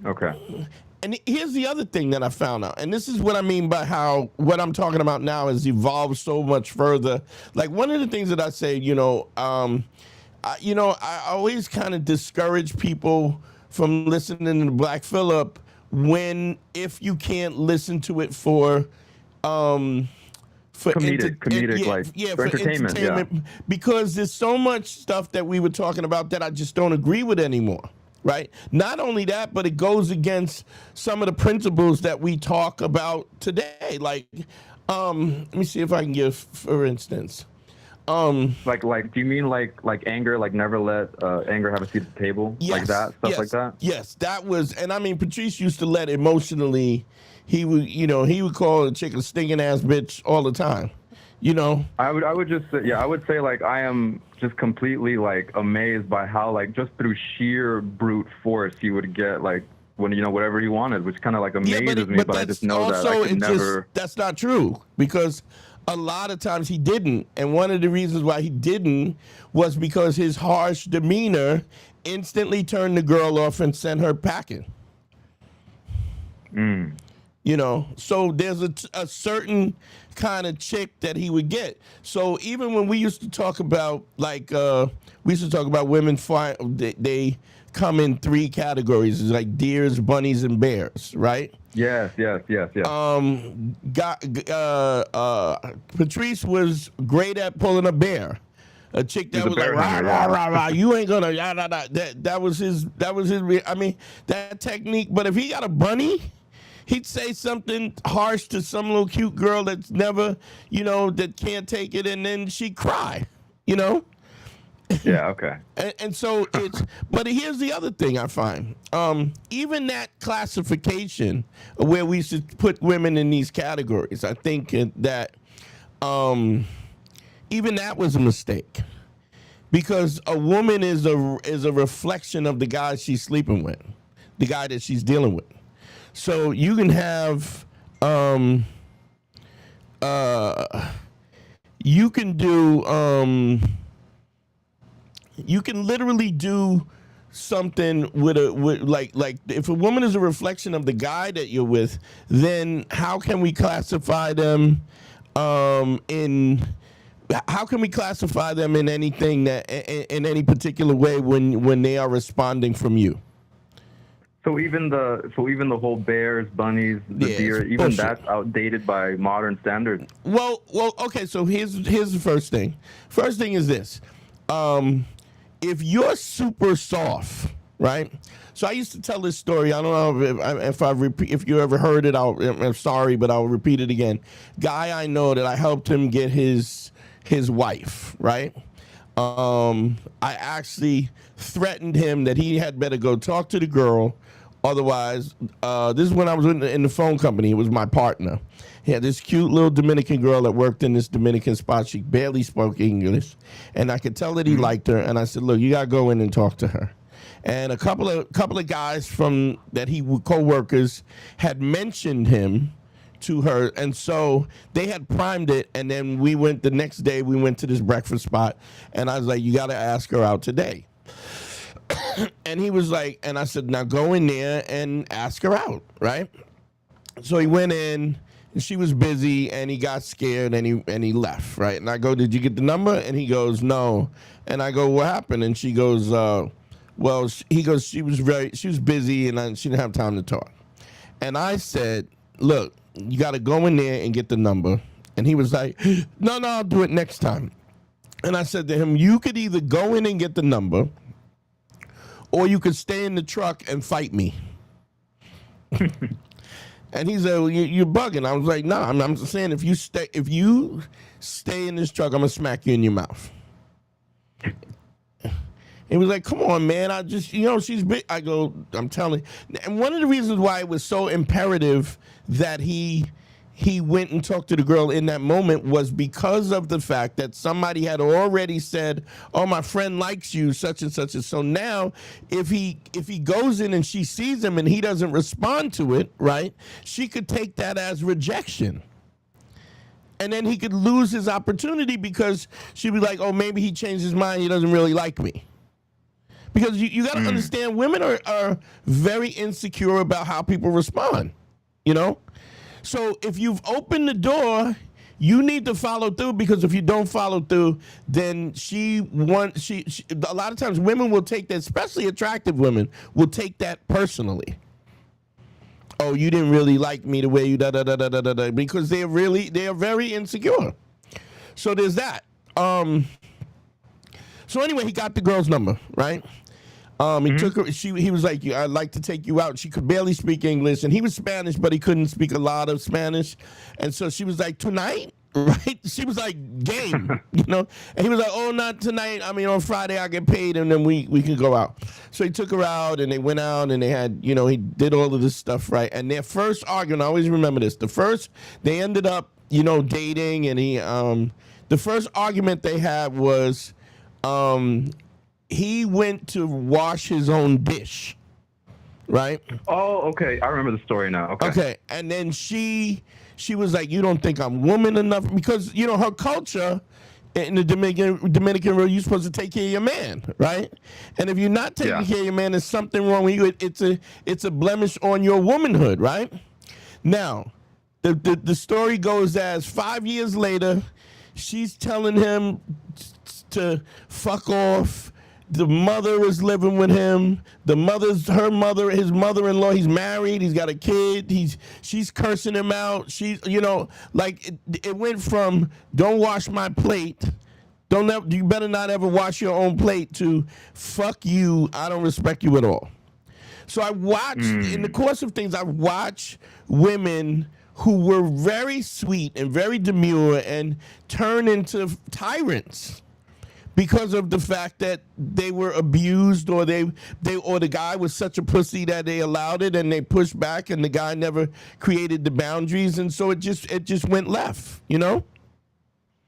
Speaker 5: Okay.
Speaker 3: And here's the other thing that I found out. And this is what I mean by how what I'm talking about now has evolved so much further. Like one of the things that I say, I always kind of discourage people from listening to Black Phillip if you can't listen to it for entertainment, because there's so much stuff that we were talking about that I just don't agree with anymore, right? Not only that, but it goes against some of the principles that we talk about today. Like, let me see if I can give, for instance.
Speaker 5: Like, do you mean like anger, like never let anger have a seat at the table, like that, stuff like that?
Speaker 3: Yes, that was, and I mean, Patrice used to let emotionally, he would call a chick a stinking ass bitch all the time, you know?
Speaker 5: I would just say, I would say like I am just completely like amazed by how like just through sheer brute force he would get like when whatever he wanted, which kind of like amazes me, but I just know that I could never.
Speaker 3: That's not true, because a lot of times he didn't, and one of the reasons why he didn't was because his harsh demeanor instantly turned the girl off and sent her packing. You know, so there's a certain kind of chick that he would get. So even when we used to talk about women, they come in 3 categories. It's like deers, bunnies, and bears, right?
Speaker 5: Yes.
Speaker 3: Patrice was great at pulling a bear. A chick that was like rah, rah, rah, rah, you ain't gonna rah, rah, rah. That was his. I mean, that technique. But if he got a bunny, he'd say something harsh to some little cute girl that's never, that can't take it, and then she'd cry.
Speaker 5: Yeah, okay.
Speaker 3: And so but here's the other thing I find. Even that classification where we should put women in these categories, I think that even that was a mistake. Because a woman is a reflection of the guy she's sleeping with, the guy that she's dealing with. So you can have you can literally do something with like if a woman is a reflection of the guy that you're with, then how can we classify them in anything that in any particular way when they are responding from you?
Speaker 5: So even the whole bears, bunnies, the deer, even bullshit. That's outdated by modern standards.
Speaker 3: Well, okay. So here's the first thing. First thing is this: if you're super soft, right? So I used to tell this story. I don't know if you ever heard it. I'm sorry, but I'll repeat it again. Guy I know that I helped him get his wife, right? I actually threatened him that he had better go talk to the girl. Otherwise, this is when I was in the phone company. It was my partner. He had this cute little Dominican girl that worked in this Dominican spot. She barely spoke English, and I could tell that he liked her. And I said, "Look, you gotta go in and talk to her." And a couple of guys from that he co-workers had mentioned him to her, and so they had primed it. And then the next day we went to this breakfast spot, and I was like, "You gotta ask her out today." And he was like, and I said, "Now go in there and ask her out," right? So he went in, and she was busy, and he got scared, and he left, right? And I go, "Did you get the number?" And he goes, "No." And I go, "What happened?" And she goes, he goes, she was busy, and she didn't have time to talk." And I said, "Look, you got to go in there and get the number." And he was like, No, I'll do it next time." And I said to him, "You could either go in and get the number, or you could stay in the truck and fight me." And he said, "Well, you're bugging." I was like, "No, I'm saying if you stay in this truck, I'm gonna smack you in your mouth." He was like, come on, man. I just, she's big. I go, I'm telling you. And one of the reasons why it was so imperative that he went and talked to the girl in that moment was because of the fact that somebody had already said, oh, my friend likes you, such and such. And so now if he goes in and she sees him and he doesn't respond to it, right, she could take that as rejection. And then he could lose his opportunity because she'd be like, oh, maybe he changed his mind. He doesn't really like me. Because you got to understand, women are very insecure about how people respond, So if you've opened the door, you need to follow through, because if you don't follow through, then a lot of times women will take that, especially attractive women, will take that personally. Oh, you didn't really like me the way you da-da-da-da-da-da, because they are very insecure. So there's that. So anyway, he got the girl's number, right? He took her. He was like, "I'd like to take you out." She could barely speak English, and he was Spanish, but he couldn't speak a lot of Spanish. And so she was like, "Tonight?" Right? She was like, "Game," And he was like, "Oh, not tonight. I mean, on Friday I get paid, and then we can go out." So he took her out, and they went out, and they had, he did all of this stuff, right? And their first argument, I always remember this. They ended up, dating, and the first argument they had was, he went to wash his own dish, right?
Speaker 5: Oh, okay. I remember the story now.
Speaker 3: Okay. And then she was like, you don't think I'm woman enough? Because, her culture in the Dominican world, you're supposed to take care of your man, right? And if you're not taking care of your man, there's something wrong with you. It's a blemish on your womanhood, right? Now, the story goes as 5 years later, she's telling him to fuck off. The mother is living with him. His mother-in-law. He's married. He's got a kid. She's cursing him out. It went from don't wash my plate, you better not ever wash your own plate, to fuck you, I don't respect you at all. So I watched in the course of things. I watched women who were very sweet and very demure and turn into tyrants, because of the fact that they were abused, or the guy was such a pussy that they allowed it, and they pushed back, and the guy never created the boundaries, and so it just went left,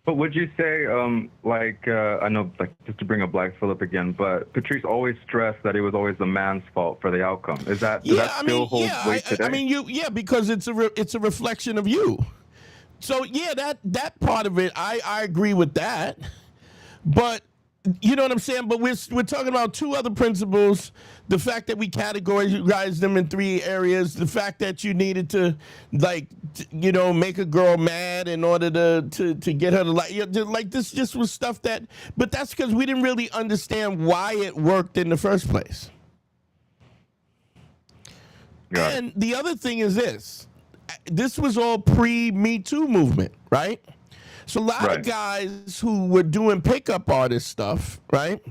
Speaker 5: But would you say, I know, just to bring up Black Phillip again, but Patrice always stressed that it was always the man's fault for the outcome. Does that still hold weight today?
Speaker 3: Because it's a reflection of you. So that part of it, I agree with that. But you know what I'm saying? But we're talking about two other principles. The fact that we categorize them in three areas. The fact that you needed to, make a girl mad in order to get her to like this. Just was stuff that. But that's because we didn't really understand why it worked in the first place. And the other thing is this. This was all pre-Me Too movement, right? So a lot of guys who were doing pickup artist stuff, right?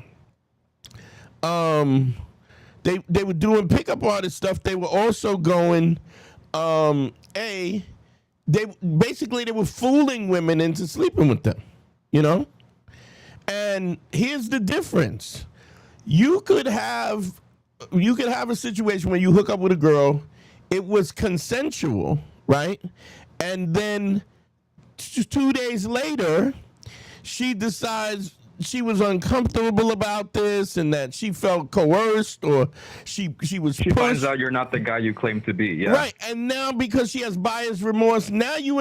Speaker 3: They were doing pickup artist stuff. They were also going, they were fooling women into sleeping with them, And here's the difference: you could have a situation where you hook up with a girl, it was consensual, right? And then 2 days later, she decides she was uncomfortable about this and that she felt coerced, or she was pushed.
Speaker 5: She finds out you're not the guy you claim to be. Yeah.
Speaker 3: Right. And now, because she has buyer's remorse, now you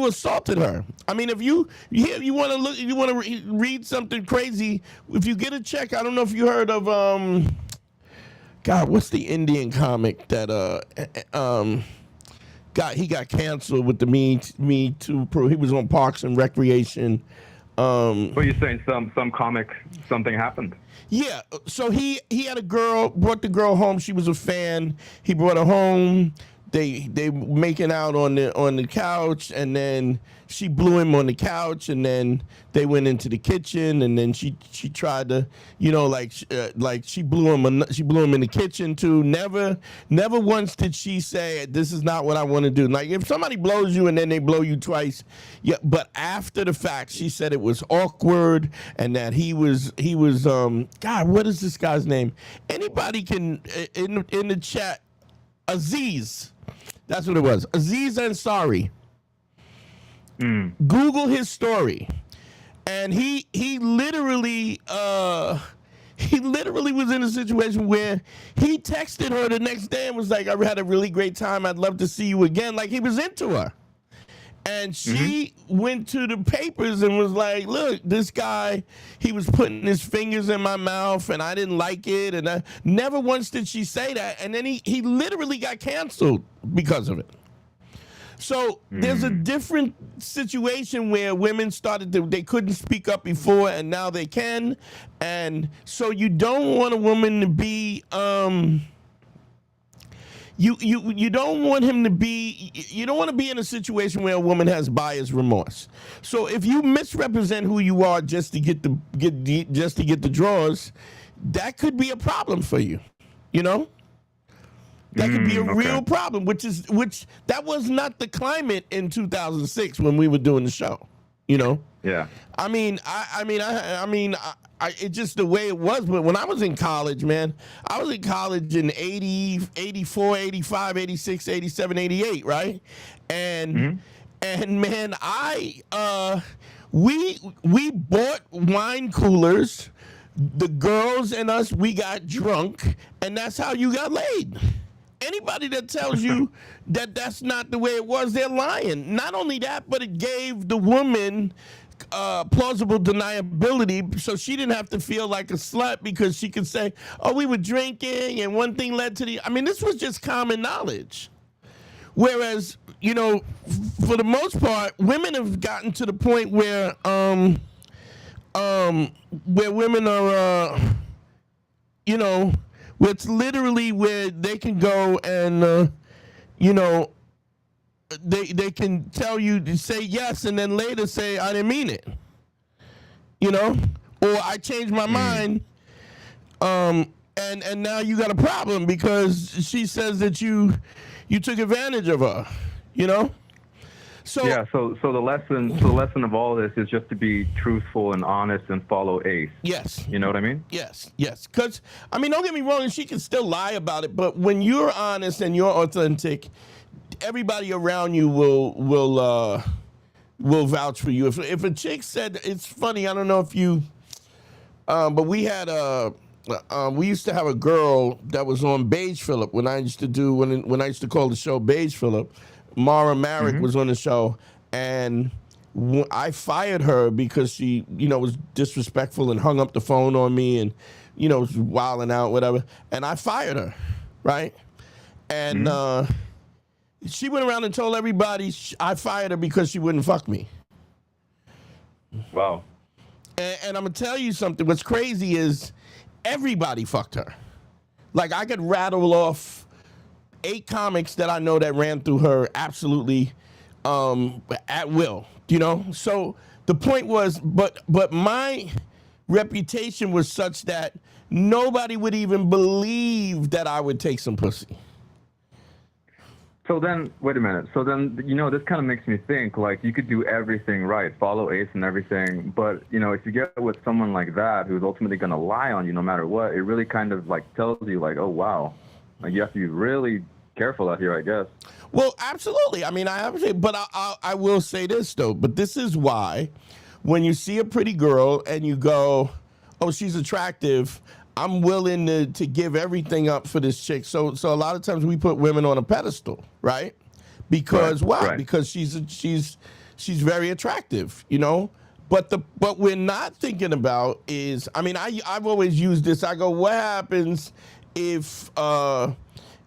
Speaker 3: assaulted her. I mean, if you want to read something crazy, if you get a check, I don't know if you heard of God, what's the Indian comic that he got canceled with the Me Too pro. He was on Parks and Recreation.
Speaker 5: But you're saying some comic, something happened?
Speaker 3: Yeah. So he had a girl, brought the girl home. She was a fan. He brought her home. they making out on the couch, and then she blew him on the couch, and then they went into the kitchen, and then she tried to, like she blew him in the kitchen too. Never once did she say, this is not what I want to do. Like, if somebody blows you and then they blow you twice, yeah, but after the fact, she said it was awkward, and that he was God, what is this guy's name? Anybody can in the chat. Aziz, that's what it was. Aziz Ansari. Google his story, and he literally was in a situation where he texted her the next day and was like, I had a really great time, I'd love to see you again. Like, he was into her. And she went to the papers and was like, look, this guy, he was putting his fingers in my mouth and I didn't like it. And never once did she say that. And then he literally got canceled because of it. So there's a different situation where women they couldn't speak up before and now they can. And so you don't want a woman to be, You don't want him to be. You don't want to be in a situation where a woman has buyer's remorse. So if you misrepresent who you are just to get the drawers, that could be a problem for you. That could be a real problem. Which that was not the climate in 2006 when we were doing the show.
Speaker 5: Yeah.
Speaker 3: I mean, it's just the way it was. But when I was in college, man, I was in college in 80, 84, 85, 86, 87, 88, right? And man, we bought wine coolers. The girls and us, we got drunk, and that's how you got laid. Anybody that tells you that that's not the way it was, they're lying. Not only that, but it gave the woman plausible deniability, so she didn't have to feel like a slut because she could say, oh, we were drinking and one thing led to the. I mean, this was just common knowledge. Whereas, for the most part, women have gotten to the point where women are, where it's literally where they can go and, they can tell you to say yes and then later say, I didn't mean it. Or I changed my mind. And now you got a problem because she says that you took advantage of her, So
Speaker 5: yeah, so the lesson of all this is just to be truthful and honest and follow Ace.
Speaker 3: Yes.
Speaker 5: You know what I mean?
Speaker 3: Yes. Because, don't get me wrong, she can still lie about it, but when you're honest and you're authentic, everybody around you will vouch for you. If a chick said, it's funny, I don't know if you, but we had we used to have a girl that was on Beige Phillip when I used to call the show Beige Phillip. Mara Marek was on the show, and I fired her because she, was disrespectful and hung up the phone on me and, was wilding out, whatever. And I fired her, right? And she went around and told everybody I fired her because she wouldn't fuck me.
Speaker 5: Wow.
Speaker 3: And I'm going to tell you something. What's crazy is everybody fucked her. Like, I could rattle off 8 comics that I know that ran through her absolutely at will, So the point was, but my reputation was such that nobody would even believe that I would take some pussy.
Speaker 5: So then, wait a minute. So then, this kind of makes me think, like, you could do everything right, follow Ace and everything, but, if you get with someone like that who's ultimately going to lie on you no matter what, it really kind of, like, tells you, like, oh, wow. Like, you have to be really careful out here, I guess.
Speaker 3: Well, absolutely. I mean, I have to say, but I will say this, though. But this is why when you see a pretty girl and you go, oh, she's attractive, I'm willing to give everything up for this chick. So a lot of times we put women on a pedestal, right? Because why? Right. Because she's very attractive, But what we're not thinking about is, I mean, I've always used this. I go, what happens if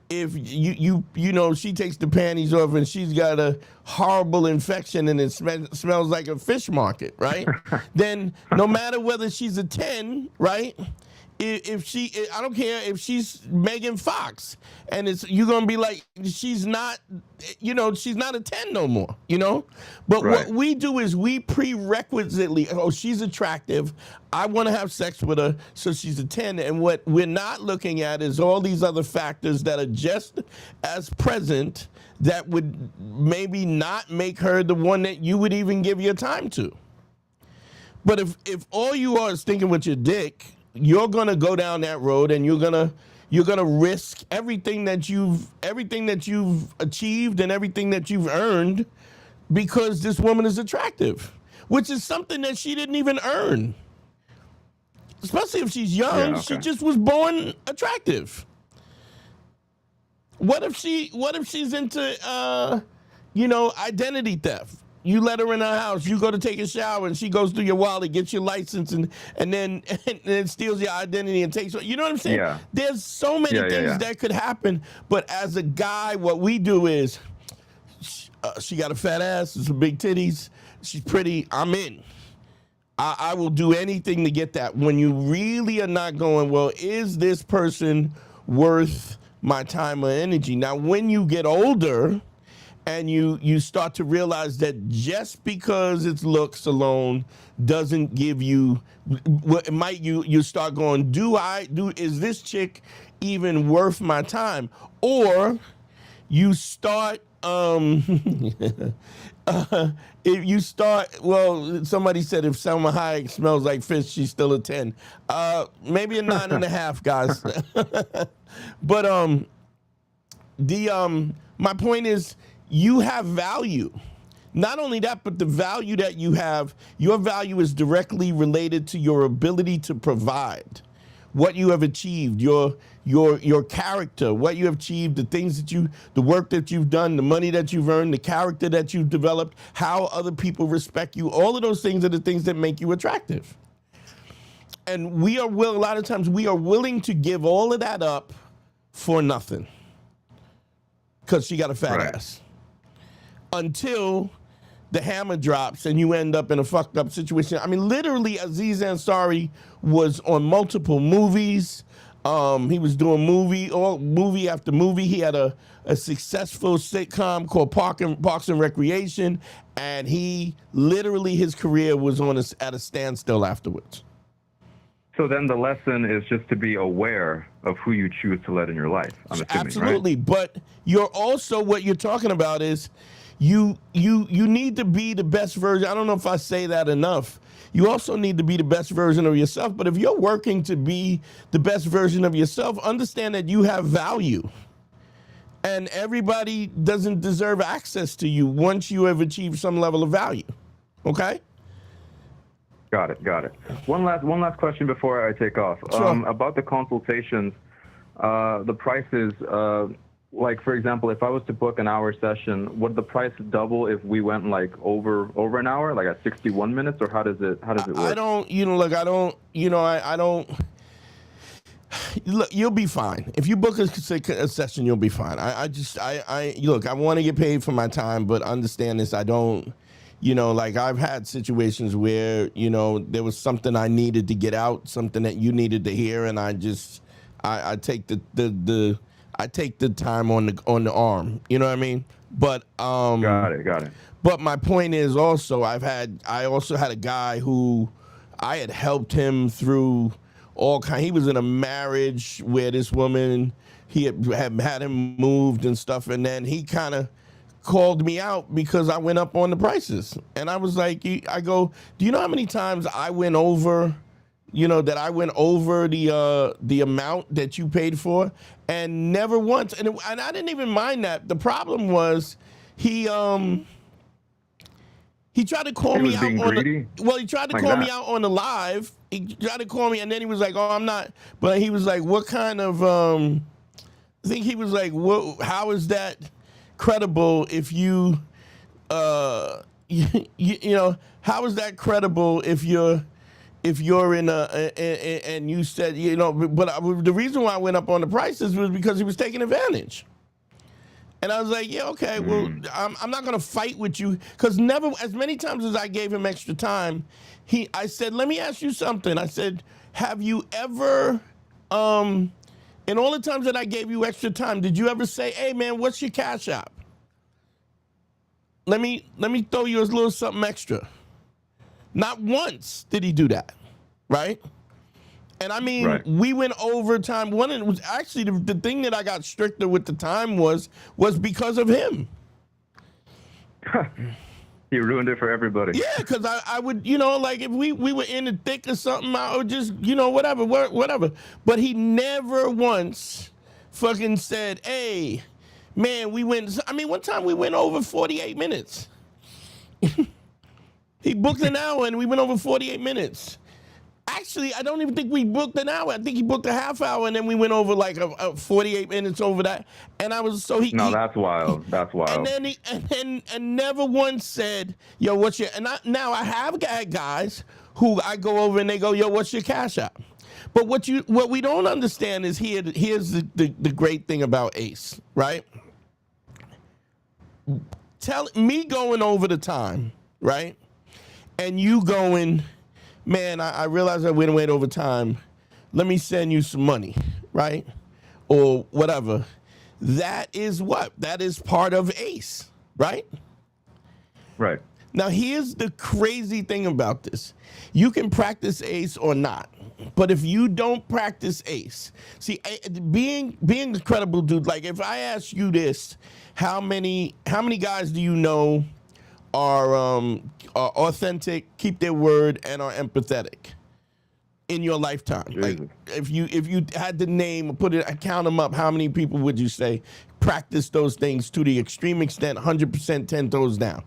Speaker 3: she takes the panties off and she's got a horrible infection and it smells like a fish market, right? Then no matter whether she's a 10, right? if she, I don't care if she's Megan Fox, and you're gonna be like, she's not, she's not a 10 no more, But
Speaker 5: Right.
Speaker 3: what we do is we prerequisitely, oh, she's attractive, I want to have sex with her, so she's a 10. And what we're not looking at is all these other factors that are just as present that would maybe not make her the one that you would even give your time to. But if all you are is thinking with your dick, you're gonna go down that road, and you're gonna risk everything that you've achieved and everything that you've earned because this woman is attractive, which is something that she didn't even earn. Especially if she's young,
Speaker 5: Yeah,
Speaker 3: she
Speaker 5: okay.
Speaker 3: just was born attractive. What if she's into identity theft? You let her in her house, you go to take a shower, and she goes through your wallet, gets your license, and then steals your identity and takes. You know what I'm saying?
Speaker 5: Yeah.
Speaker 3: There's so many things that could happen. But as a guy, what we do is, she got a fat ass, some big titties, she's pretty, I'm in. I will do anything to get that. When you really are not going, well, is this person worth my time or energy? Now, when you get older, and you start to realize that just because it's looks alone doesn't give you what might you start going, is this chick even worth my time? Or you start if you start, well, somebody said if Selma Hayek smells like fish, she's still a 10. Maybe a 9.5, guys. But my point is, you have value. Not only that, but the value that you have, your value is directly related to your ability to provide, what you have achieved, your character, what you have achieved, the work that you've done, the money that you've earned, the character that you've developed, how other people respect you. All of those things are the things that make you attractive. And a lot of times we are willing to give all of that up for nothing because she got a fat ass. Until the hammer drops and you end up in a fucked up situation. I mean, literally, Aziz Ansari was on multiple movies. He was doing movie after movie. He had a successful sitcom called Parks and Recreation, and his career was at a standstill afterwards.
Speaker 5: So then the lesson is just to be aware of who you choose to let in your life, I'm assuming,
Speaker 3: Absolutely,
Speaker 5: right?
Speaker 3: But you're also, what you're talking about is you need to be the best version. I don't know if I say that enough. You also need to be the best version of yourself. But if you're working to be the best version of yourself, understand that you have value. And everybody doesn't deserve access to you once you have achieved some level of value. Okay?
Speaker 5: Got it. One last question before I take off.
Speaker 3: Sure.
Speaker 5: About the consultations, the prices, like, for example, if I was to book an hour session, would the price double if we went like over an hour, like at 61 minutes, or how does it work?
Speaker 3: I don't, look, you'll be fine. If you book a session, you'll be fine. I want to get paid for my time, but understand this, I don't, I've had situations where, there was something I needed to get out, something that you needed to hear, and I take I take the time on the arm. You know what I mean? But
Speaker 5: Got it.
Speaker 3: But my point is also, I also had a guy who I had helped him through he was in a marriage where this woman, he had him moved and stuff, and then he kind of called me out because I went up on the prices. And I was like, I go, do you know how many times I went over, the amount that you paid for? And never once, and I didn't even mind that. The problem was he tried to call me out on he tried to call me out on the live. He tried to call me, and then he was like, "Oh, I'm not." But he was like, "What kind of?" I think he was like, "How is that credible? If you, how is that credible if you're in and you said, but the reason why I went up on the prices was because he was taking advantage." And I was like, yeah, okay, well, I'm not going to fight with you, because never, as many times as I gave him extra time, I said, let me ask you something. I said, have you ever, in all the times that I gave you extra time, did you ever say, hey man, what's your Cash App? Let me throw you a little something extra. Not once did he do that, right? And I mean,
Speaker 5: Right.
Speaker 3: we went over time. One, it was actually the thing that I got stricter with the time was because of him.
Speaker 5: He ruined it for everybody.
Speaker 3: Yeah, because I would, you know, like if we were in the thick or something, I would just, you know, whatever. But he never once fucking said, hey, man, we went, I mean, one time we went over 48 minutes. He booked an hour and we went over 48 minutes. Actually, I don't even think we booked an hour. I think he booked a half hour and then we went over like a 48 minutes over that. And I was, so he.
Speaker 5: No, that's wild. That's wild.
Speaker 3: And then and never once said, yo, what's your, and now I have got guys who I go over and they go, yo, what's your Cash App? But what we don't understand is here's the great thing about Ace, right? Tell me going over the time, right? And you going, man, I realize I went over time. Let me send you some money, right? Or whatever. That is what? That is part of Ace, right?
Speaker 5: Right.
Speaker 3: Now, here's the crazy thing about this. You can practice Ace or not. But if you don't practice Ace, see, being a credible dude, like if I ask you this, how many guys do you know are authentic, keep their word, and are empathetic in your lifetime?
Speaker 5: Jesus.
Speaker 3: Like if you had to name, count them up, how many people would you say practice those things to the extreme extent, 100%, 10 toes down?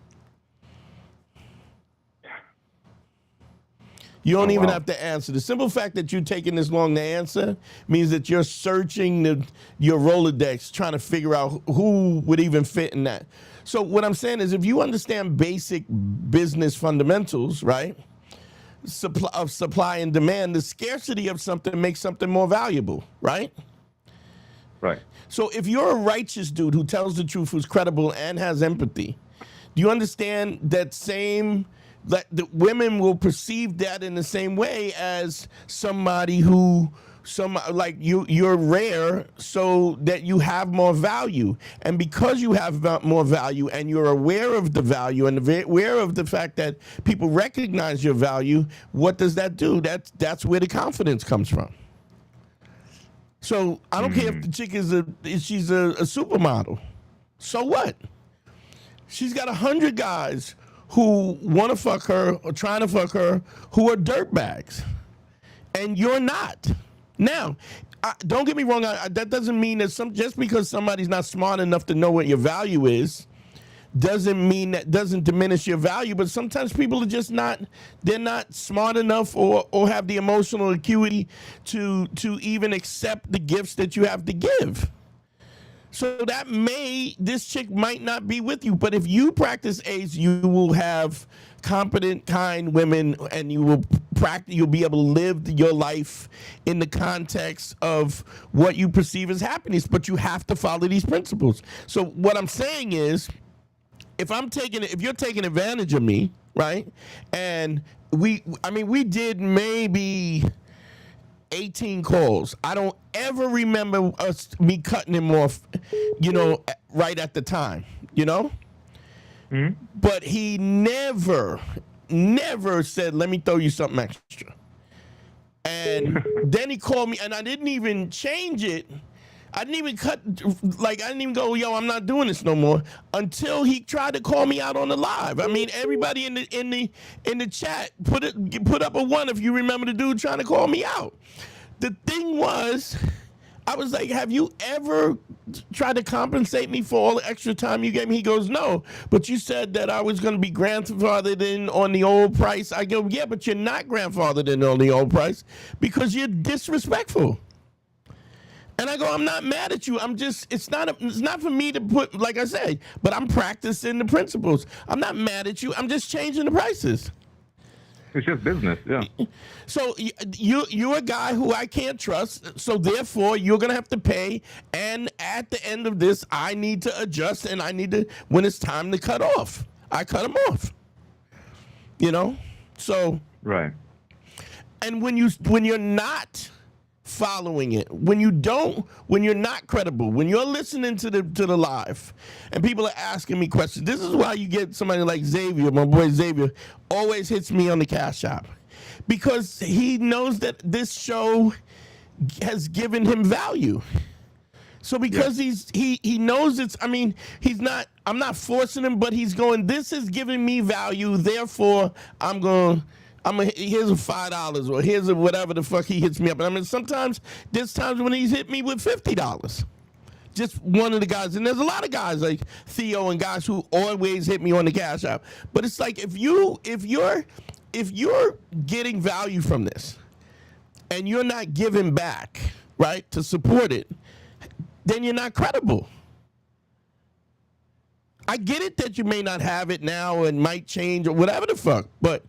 Speaker 3: You don't even have to answer. The simple fact that you're taking this long to answer means that you're searching your Rolodex, trying to figure out who would even fit in that. So what I'm saying is if you understand basic business fundamentals, right, supply and demand, the scarcity of something makes something more valuable, right?
Speaker 5: Right.
Speaker 3: So if you're a righteous dude who tells the truth, who's credible and has empathy, do you understand that the women will perceive that in the same way as somebody like you're rare, so that you have more value. And because you have more value and you're aware of the value and aware of the fact that people recognize your value, what does that do? That's where the confidence comes from. So I don't care if the chick she's a supermodel. So what? She's got 100 guys who want to fuck her or trying to fuck her who are dirtbags. And you're not. Now, don't get me wrong. That doesn't mean that just because somebody's not smart enough to know what your value is, doesn't diminish your value. But sometimes people are just they're not smart enough or have the emotional acuity to even accept the gifts that you have to give. So this chick might not be with you, but if you practice Ace, you will have competent, kind women, and you'll be able to live your life in the context of what you perceive as happiness, but you have to follow these principles. So what I'm saying is, if you're taking advantage of me, right? And we did maybe 18 calls. I don't ever remember me cutting him off, right at the time, Mm-hmm. But he never said, let me throw you something extra. And then he called me, and I didn't even change it. I didn't even I didn't even go, yo, I'm not doing this no more, until he tried to call me out on the live. I mean, everybody in the chat put up a 1 if you remember the dude trying to call me out. The thing was, I was like, have you ever tried to compensate me for all the extra time you gave me? He goes, no, but you said that I was going to be grandfathered in on the old price. I go, yeah, but you're not grandfathered in on the old price because you're disrespectful. And I go, I'm not mad at you. It's not for me to put, like I said, but I'm practicing the principles. I'm not mad at you. I'm just changing the prices.
Speaker 5: It's just business, yeah.
Speaker 3: So you're a guy who I can't trust, so therefore you're going to have to pay, and at the end of this, I need to adjust, and I need to, when it's time to cut off, I cut them off. So.
Speaker 5: Right.
Speaker 3: And when you're not following it, when you're not credible, when you're listening to the live, and people are asking me questions, this is why you get somebody like Xavier, my boy Xavier, always hits me on the Cash App, because he knows that this show has given him value. So because he knows it's, I mean, I'm not forcing him, but he's going, this is giving me value, therefore here's a $5 or here's a whatever the fuck he hits me up. I mean, there's times when he's hit me with $50. Just one of the guys, and there's a lot of guys like Theo and guys who always hit me on the Cash App. But it's like if you're getting value from this and you're not giving back, right, to support it, then you're not credible. I get it that you may not have it now and might change or whatever the fuck, but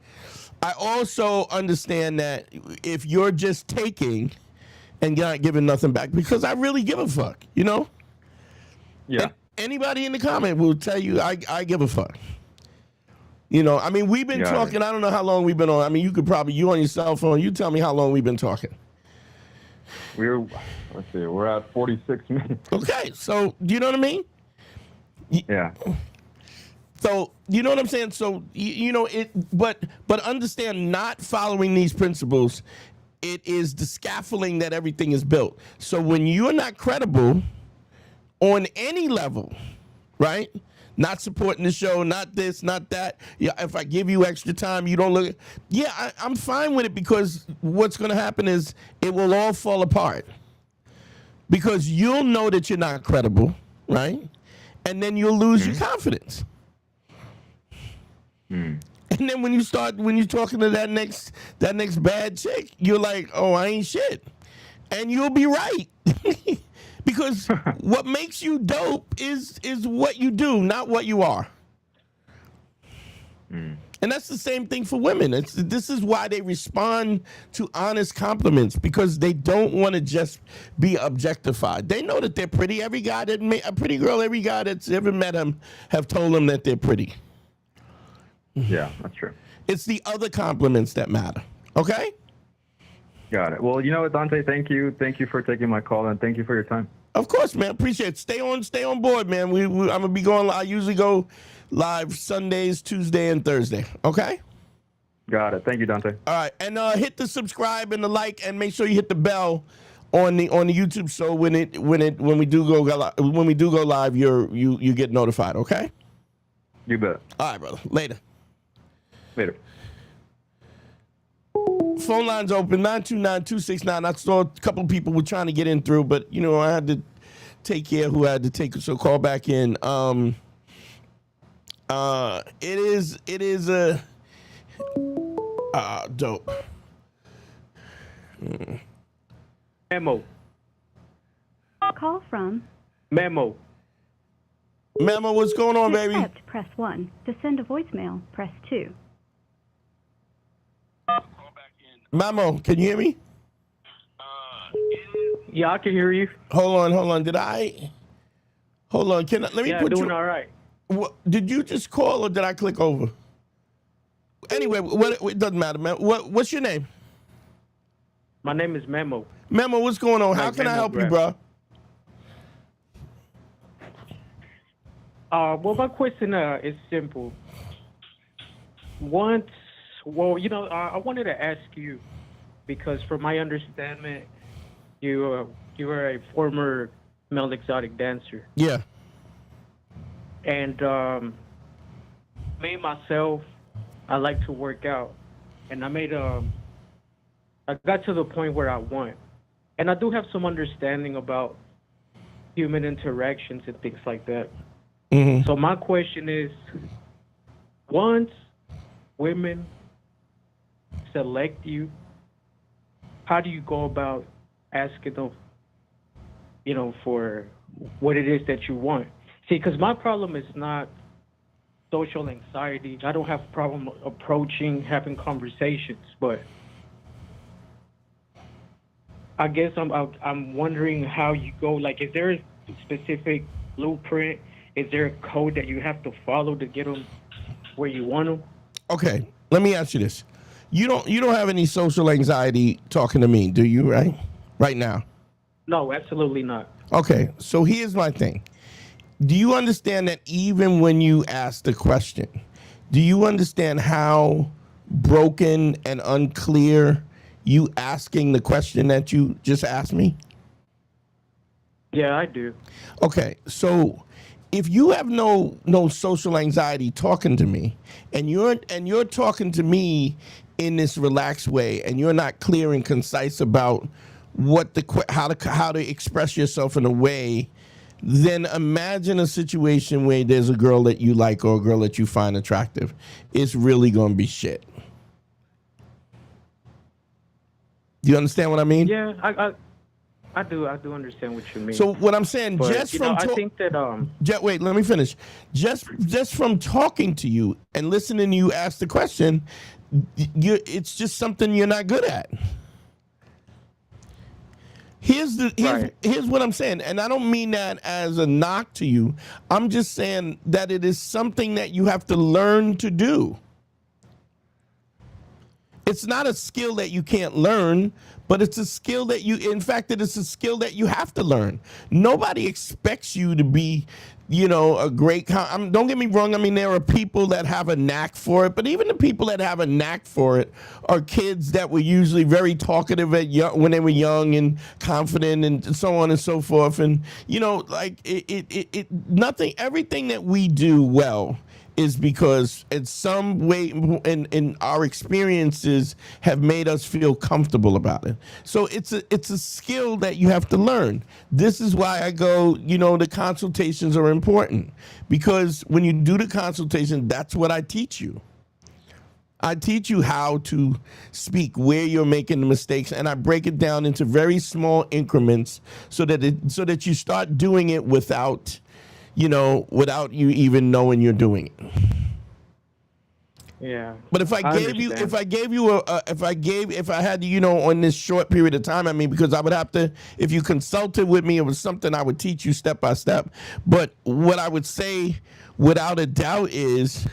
Speaker 3: I also understand that if you're just taking and not giving nothing back, because I really give a fuck, you know?
Speaker 5: Yeah.
Speaker 3: And anybody in the comment will tell you I give a fuck. You know, I mean, we've been talking, I don't know how long we've been on. I mean, you on your cell phone, you tell me how long we've been talking.
Speaker 5: We're at 46 minutes.
Speaker 3: Okay, so do you know what I mean?
Speaker 5: Yeah.
Speaker 3: So, you know what I'm saying? So, you know, but understand, not following these principles, it is the scaffolding that everything is built. So when you're not credible on any level, right? Not supporting the show, not this, not that. Yeah, if I give you extra time, you don't look. Yeah, I'm fine with it, because what's going to happen is it will all fall apart. Because you'll know that you're not credible, right? And then you'll lose your confidence. And then when you're talking to that next bad chick, you're like, oh, I ain't shit. And you'll be right. Because what makes you dope is what you do, not what you are. And that's the same thing for women. This is why they respond to honest compliments, because they don't want to just be objectified. They know that they're pretty. Every guy a pretty girl, every guy that's ever met them have told them that they're pretty.
Speaker 5: Yeah, that's true.
Speaker 3: It's the other compliments that matter. Okay?
Speaker 5: Got it. Well, you know what, Dante, thank you. Thank you for taking my call, and thank you for your time.
Speaker 3: Of course, man. Appreciate it. Stay on board, man. I'm going to be going, I usually go live Sundays, Tuesday, and Thursday. Okay?
Speaker 5: Got it. Thank you, Dante.
Speaker 3: All right. And hit the subscribe and the like, and make sure you hit the bell on the YouTube, so when we do go live, you get notified, okay?
Speaker 5: You bet.
Speaker 3: All right, brother. Later. Phone lines open, 929-269. I saw a couple of people were trying to get in through, but, you know, I had to take care of who I had to take, so call back in. It is a dope.
Speaker 6: Memo.
Speaker 7: Call from
Speaker 6: Memo.
Speaker 3: Memo, what's going on,
Speaker 7: to
Speaker 3: baby?
Speaker 7: accept, press 1. To send a voicemail, press 2.
Speaker 3: Memo, can you hear me?
Speaker 6: Yeah, I can hear you.
Speaker 3: Hold on. Hold on. Let me
Speaker 6: Yeah,
Speaker 3: put
Speaker 6: doing
Speaker 3: you.
Speaker 6: all right.
Speaker 3: What, did you just call or did I click over? Anyway, it doesn't matter, man. What's your name?
Speaker 6: My name is Memo.
Speaker 3: Memo, what's going on? How
Speaker 6: Like
Speaker 3: can I
Speaker 6: Memo
Speaker 3: help you,
Speaker 6: Grab.
Speaker 3: bro?
Speaker 6: Well, my question is simple. I wanted to ask you, because from my understanding, you are a former male exotic dancer.
Speaker 3: Yeah.
Speaker 6: And me, myself, I like to work out. And I got to the point where I want. And I do have some understanding about human interactions and things like that.
Speaker 3: Mm-hmm.
Speaker 6: So my question is, once women select you, how do you go about asking them, for what it is that you want? See, because my problem is not social anxiety. I don't have a problem having conversations, but I guess I'm wondering how you go. Like, is there a specific blueprint? Is there a code that you have to follow to get them where you want them?
Speaker 3: Okay, let me ask you this. You don't have any social anxiety talking to me, do you? Right now.
Speaker 6: No, absolutely not.
Speaker 3: Okay, so here's my thing. Do you understand that even when you ask the question, do you understand how broken and unclear you asking the question that you just asked me?
Speaker 6: Yeah, I do.
Speaker 3: Okay, so if you have no social anxiety talking to me, and you're talking to me in this relaxed way, and you're not clear and concise about how to express yourself in a way, then imagine a situation where there's a girl that you like or a girl that you find attractive. It's really going to be shit. Do you understand what I mean?
Speaker 6: Yeah, I do understand what you mean.
Speaker 3: So what I'm saying,
Speaker 6: But,
Speaker 3: just
Speaker 6: you know,
Speaker 3: from
Speaker 6: I think that
Speaker 3: wait, let me finish. Just from talking to you and listening to you ask the question, it's just something you're not good at. Here's what I'm saying, and I don't mean that as a knock to you. I'm just saying that it is something that you have to learn to do. It's not a skill that you can't learn, but it's a skill that it is a skill that you have to learn. Nobody expects you to be, a great, don't get me wrong. I mean, there are people that have a knack for it, but even the people that have a knack for it are kids that were usually very talkative when they were young and confident and so on and so forth. And, everything that we do well is because in some way in our experiences have made us feel comfortable about it. So it's a skill that you have to learn. This is why I go, the consultations are important, because when you do the consultation, that's what I teach you. I teach you how to speak, where you're making the mistakes, and I break it down into very small increments so that you start doing it without you even knowing you're doing it.
Speaker 6: Yeah.
Speaker 3: But if I had on this short period of time, because I would have to, if you consulted with me, it was something I would teach you step by step. But what I would say without a doubt is,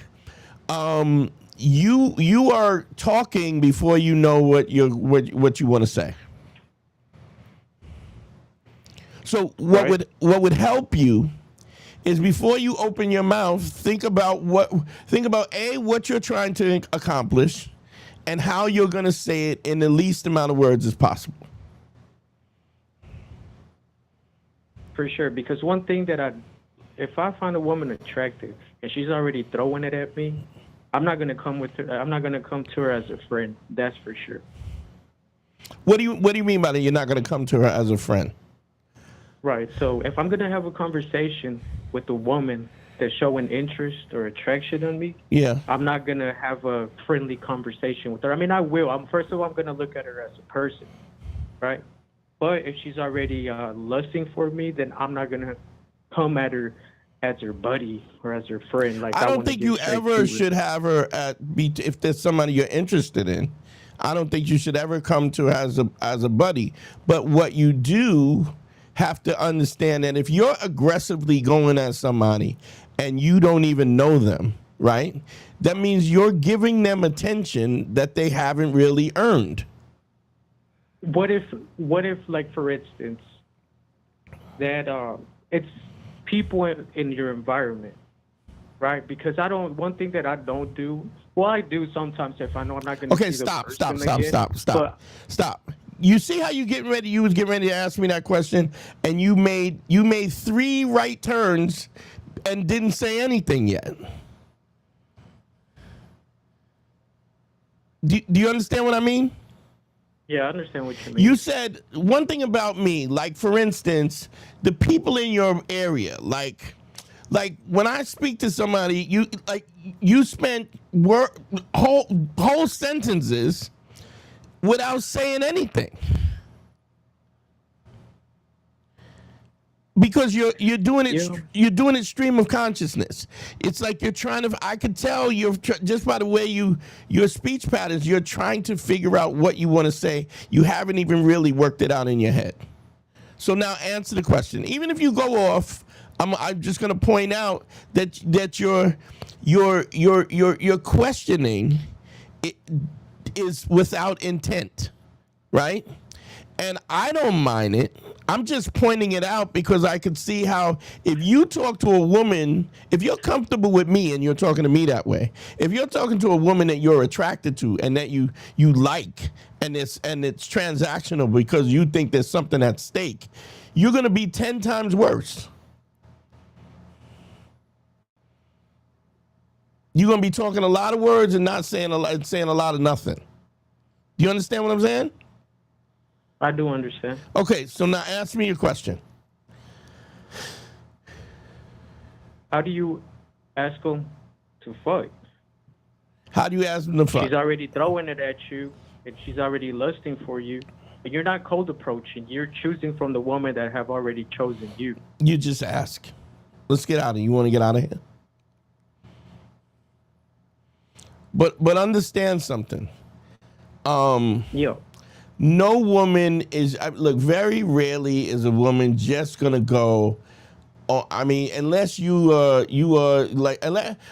Speaker 3: you are talking before you know what you want to say. So what would help you is before you open your mouth, think about what you're trying to accomplish and how you're going to say it in the least amount of words as possible.
Speaker 6: For sure, because one thing that if I find a woman attractive and she's already throwing it at me, I'm not going to come to her as a friend. That's for sure.
Speaker 3: What do you mean by that? You're not going to come to her as a friend?
Speaker 6: Right. So if I'm going to have a conversation with a woman that's showing interest or attraction on me,
Speaker 3: yeah,
Speaker 6: I'm not going to have a friendly conversation with her. I mean, I will. First of all, I'm going to look at her as a person, right? But if she's already lusting for me, then I'm not going to come at her as her buddy or as her friend. Like,
Speaker 3: I don't think you ever should have her if there's somebody you're interested in. I don't think you should ever come to her as a buddy. But what you do have to understand that if you're aggressively going at somebody and you don't even know them, right? That means you're giving them attention that they haven't really earned.
Speaker 6: What if like, for instance, that it's people in your environment, right? Because one thing that I don't do, well, I do sometimes if I know I'm not going to see the person again.
Speaker 3: Stop. You see how you was getting ready to ask me that question, and you made 3 right turns and didn't say anything yet. Do you understand what I mean?
Speaker 6: Yeah, I understand what you mean.
Speaker 3: You said one thing about me, like, for instance, the people in your area, like when I speak to somebody, you spent whole sentences without saying anything, because you're doing it.
Speaker 6: Yeah.
Speaker 3: You're doing it stream of consciousness. It's like you're trying to. I could tell just by the way your speech patterns. You're trying to figure out what you want to say. You haven't even really worked it out in your head. So now answer the question. Even if you go off, I'm just going to point out that you're questioning it. is without intent, right? And I don't mind it. I'm just pointing it out because I could see how if you talk to a woman, if you're comfortable with me and you're talking to me that way, if you're talking to a woman that you're attracted to and that you like, and it's transactional because you think there's something at stake, you're going to be 10 times worse. You're going to be talking a lot of words and not saying a lot of nothing. Do you understand what I'm saying?
Speaker 6: I do understand.
Speaker 3: Okay, so now ask me your question.
Speaker 6: How do you ask them to fuck?
Speaker 3: How do you ask them to fuck?
Speaker 6: She's already throwing it at you, and she's already lusting for you. And you're not cold approaching. You're choosing from the woman that have already chosen you.
Speaker 3: You just ask. Let's get out of here. You want to get out of here? But understand something.
Speaker 6: Yeah.
Speaker 3: No woman is, look, very rarely is a woman just gonna go, I mean, unless you are like,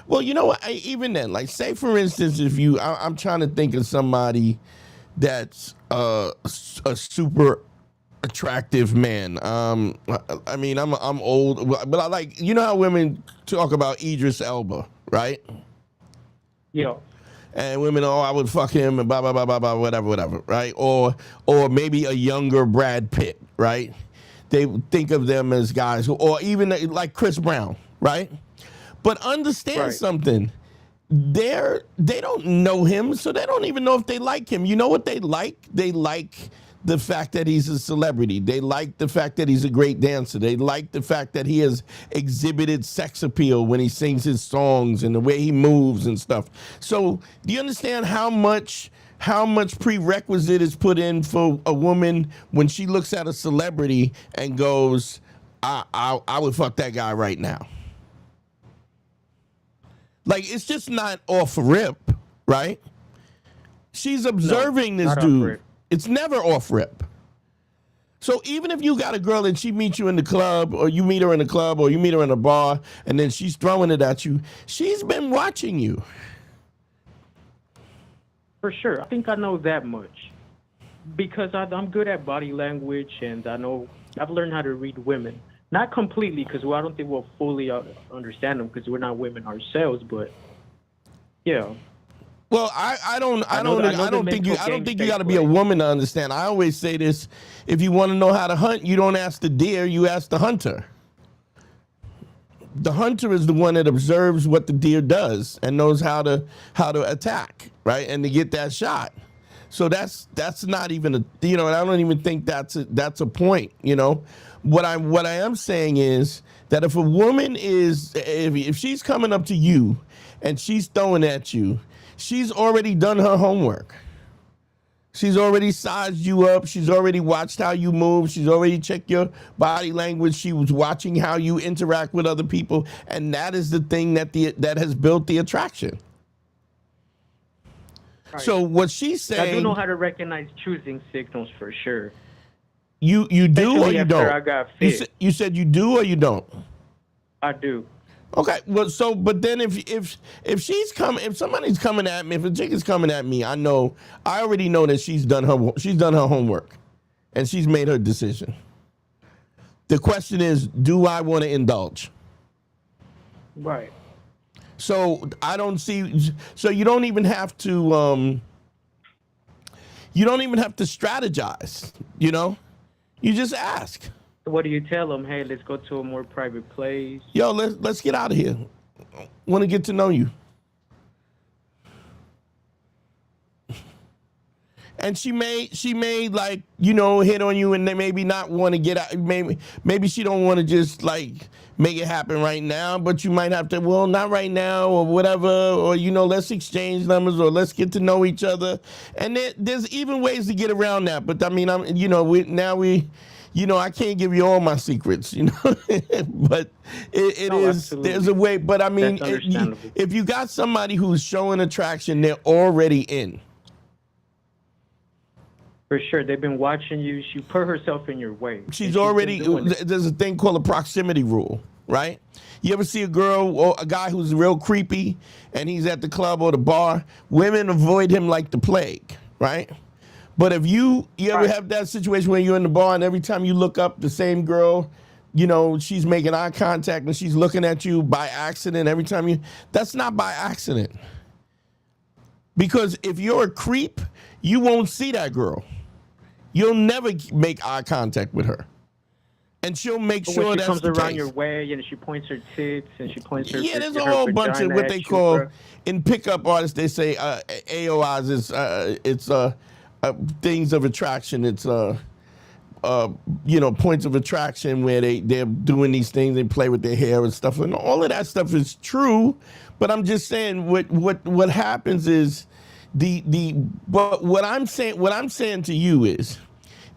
Speaker 3: well, you know what, even then, like, say for instance, if I'm trying to think of somebody that's a super attractive man. I mean, I'm old, but I like, you know how women talk about Idris Elba, right?
Speaker 6: Yeah.
Speaker 3: And women, I would fuck him and blah, blah, blah, blah, blah, whatever, right? Or maybe a younger Brad Pitt, right? They think of them as guys who, or even like Chris Brown, right? But understand something. They don't know him, so they don't even know if they like him. You know what they like? They like the fact that he's a celebrity. They like the fact that he's a great dancer. They like the fact that he has exhibited sex appeal when he sings his songs and the way he moves and stuff. So do you understand how much prerequisite is put in for a woman when she looks at a celebrity and goes, I would fuck that guy right now? Like, it's just not off rip, right? She's observing this dude. It's never off rip. So even if you got a girl and she meets you in the club, or you meet her in the club, or you meet her in a bar, and then she's throwing it at you, she's been watching you.
Speaker 6: For sure. I think I know that much. Because I'm good at body language, and I've learned how to read women. Not completely, because I don't think we'll fully understand them, because we're not women ourselves, but yeah.
Speaker 3: Well, I don't think you got to be a woman to understand. I always say this: if you want to know how to hunt, you don't ask the deer, you ask the hunter. The hunter is the one that observes what the deer does and knows how to attack, right, and to get that shot. So that's not even a, and I don't even think that's a point. What I am saying is that if a woman if she's coming up to you and she's throwing at you, she's already done her homework. She's already sized you up. She's already watched how you move. She's already checked your body language. She was watching how you interact with other people, and that is the thing that has built the attraction. Right. So what she's saying,
Speaker 6: I do know how to recognize choosing signals for sure.
Speaker 3: You do or you don't?
Speaker 6: I got fit.
Speaker 3: You said you do or you don't?
Speaker 6: I do.
Speaker 3: Okay, well, but then if somebody's coming at me, if a chick is coming at me, I already know that she's done her homework, and she's made her decision. The question is, do I want to indulge?
Speaker 6: Right.
Speaker 3: So I don't see. So you don't even have to. You don't even have to strategize. You just ask.
Speaker 6: What do you tell them? Hey, let's go to a more private place.
Speaker 3: Yo, let's get out of here. Want to get to know you. And she may like, hit on you and they maybe not want to get out. Maybe she don't want to just like make it happen right now, but you might have to, well, not right now or whatever, or, let's exchange numbers or let's get to know each other. And there's even ways to get around that. But I mean, I can't give you all my secrets, but it is, absolutely. There's a way, but I mean, if you got somebody who's showing attraction, they're already in.
Speaker 6: For sure. They've been watching you. She put herself in your way.
Speaker 3: She's already, there's a thing called a proximity rule. right? You ever see a girl or a guy who's real creepy and he's at the club or the bar? Women avoid him like the plague, right? But if you ever have that situation where you're in the bar and every time you look up, the same girl, you know, she's making eye contact and she's looking at you by accident every time that's not by accident. Because if you're a creep, you won't see that girl. You'll never make eye contact with her. And she'll make sure
Speaker 6: when
Speaker 3: that's
Speaker 6: she comes
Speaker 3: the
Speaker 6: around
Speaker 3: case.
Speaker 6: your way and she points her tits and she points her
Speaker 3: There's
Speaker 6: her
Speaker 3: a whole bunch of
Speaker 6: vagina
Speaker 3: what
Speaker 6: at
Speaker 3: they
Speaker 6: you,
Speaker 3: call
Speaker 6: bro.
Speaker 3: in pickup artists. They say AOIs is things of attraction. It's points of attraction where they're doing these things. They play with their hair and stuff, and all of that stuff is true. But I'm just saying what happens is but what I'm saying to you is,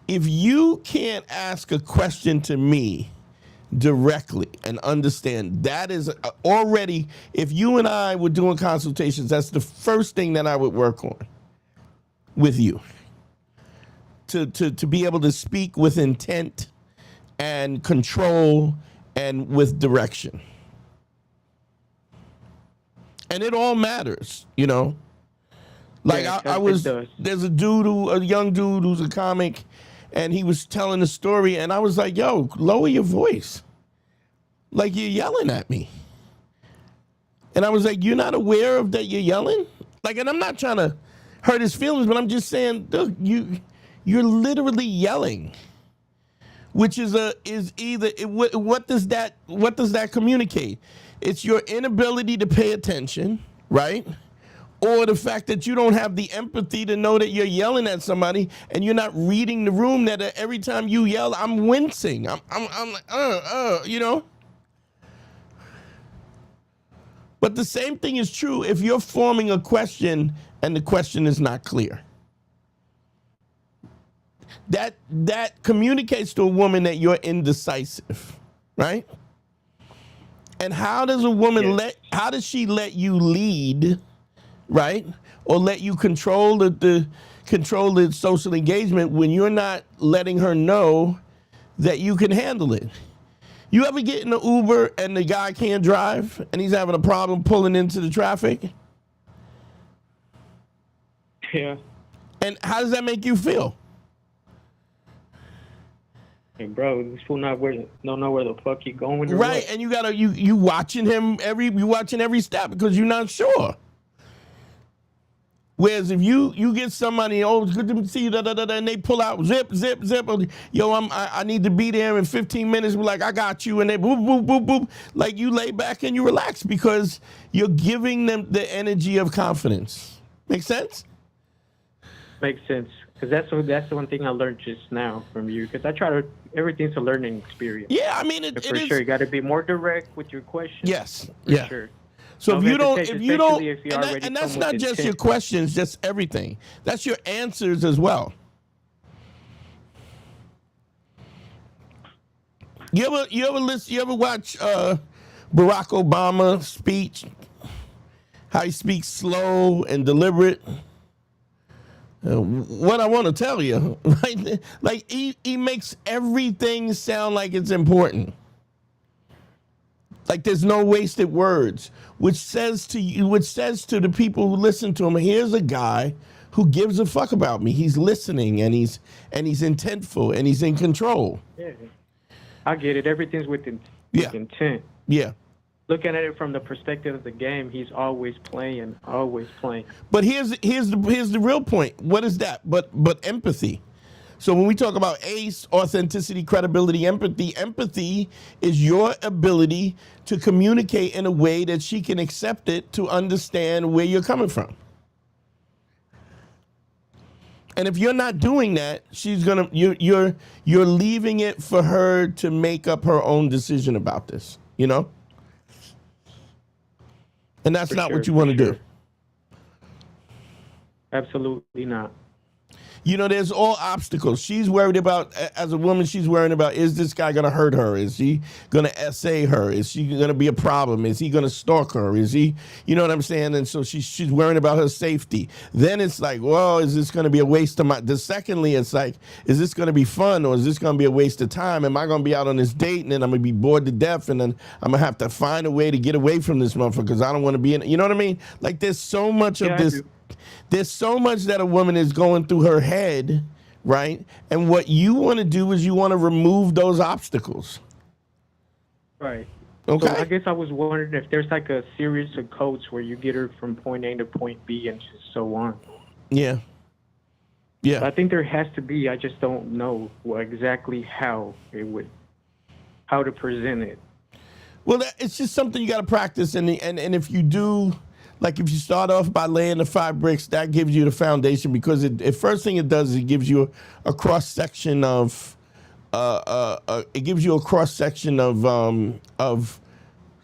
Speaker 3: if you can't ask a question to me directly and understand, that is already, if you and I were doing consultations, that's the first thing that I would work on with you. To be able to speak with intent and control and with direction. And it all matters, you know? Like
Speaker 6: Yeah,
Speaker 3: there's a young dude who's a comic, and he was telling a story, and I was like, yo, lower your voice. Like, you're yelling at me. And I was like, you're not aware of that you're yelling? Like, and I'm not trying to hurt his feelings, but I'm just saying, look, you're literally yelling. Which is either, what does that communicate? It's your inability to pay attention, right? Or the fact that you don't have the empathy to know that you're yelling at somebody and you're not reading the room, that every time you yell, I'm wincing. I'm like, you know? But the same thing is true if you're forming a question and the question is not clear. That communicates to a woman that you're indecisive, right? And how does a woman how does she let you lead, right? Or let you control the social engagement when you're not letting her know that you can handle it? You ever get in an Uber and the guy can't drive and he's having a problem pulling into the traffic?
Speaker 6: Yeah.
Speaker 3: And how does that make you feel?
Speaker 6: Hey, bro, this fool don't know where the fuck he going.
Speaker 3: Right, and you gotta you watching every step because you're not sure. Whereas if you get somebody, oh, it's good to see you, and they pull out, zip, yo, I need to be there in 15 minutes. We're like, I got you, and they boop, boop, boop, boop. Like, you lay back and you relax because you're giving them the energy of confidence. Make sense?
Speaker 6: Makes sense. Because that's the one thing I learned just now from you. Because everything's a learning experience.
Speaker 3: Yeah, I mean,
Speaker 6: for sure. You got to be more direct with your questions.
Speaker 3: Yes,
Speaker 6: for
Speaker 3: yeah.
Speaker 6: sure.
Speaker 3: So
Speaker 6: no
Speaker 3: if you don't,
Speaker 6: and
Speaker 3: that's not just your questions, just everything. That's your answers as well. You ever watch Barack Obama speech? How he speaks slow and deliberate. What I want to tell you, right? Like he makes everything sound like it's important. Like there's no wasted words, which says to the people who listen to him, here's a guy who gives a fuck about me. He's listening and he's intentful and he's in control.
Speaker 6: Yeah, I get it. Everything's with intent.
Speaker 3: Yeah.
Speaker 6: Looking at it from the perspective of the game, he's always playing.
Speaker 3: But here's the real point. What is that? But empathy. So when we talk about ACE, authenticity, credibility, empathy is your ability to communicate in a way that she can accept it, to understand where you're coming from. And if you're not doing that, you're leaving it for her to make up her own decision about this, you know? And that's not what you want to do.
Speaker 6: Absolutely not.
Speaker 3: You know, there's all obstacles. She's worried about, as a woman, she's worried about, is this guy going to hurt her? Is he going to essay her? Is she going to be a problem? Is he going to stalk her? Is he, you know what I'm saying? And so she's worrying about her safety. Then it's like, well, is this going to be a waste of my, secondly, it's like, is this going to be fun or is this going to be a waste of time? Am I going to be out on this date and then I'm going to be bored to death and then I'm going to have to find a way to get away from this motherfucker because I don't want to be in, you know what I mean? Like there's so much of this. There's so much that a woman is going through her head, right? And what you want to do is you want to remove those obstacles.
Speaker 6: Right.
Speaker 3: Okay.
Speaker 6: So I guess I was wondering if there's like a series of codes where you get her from point A to point B and just so on.
Speaker 3: Yeah. Yeah.
Speaker 6: I think there has to be. I just don't know exactly how to present it.
Speaker 3: Well, it's just something you got to practice. And if you do, like if you start off by laying the 5 bricks, that gives you the foundation because the first thing it does is it gives you a cross section of,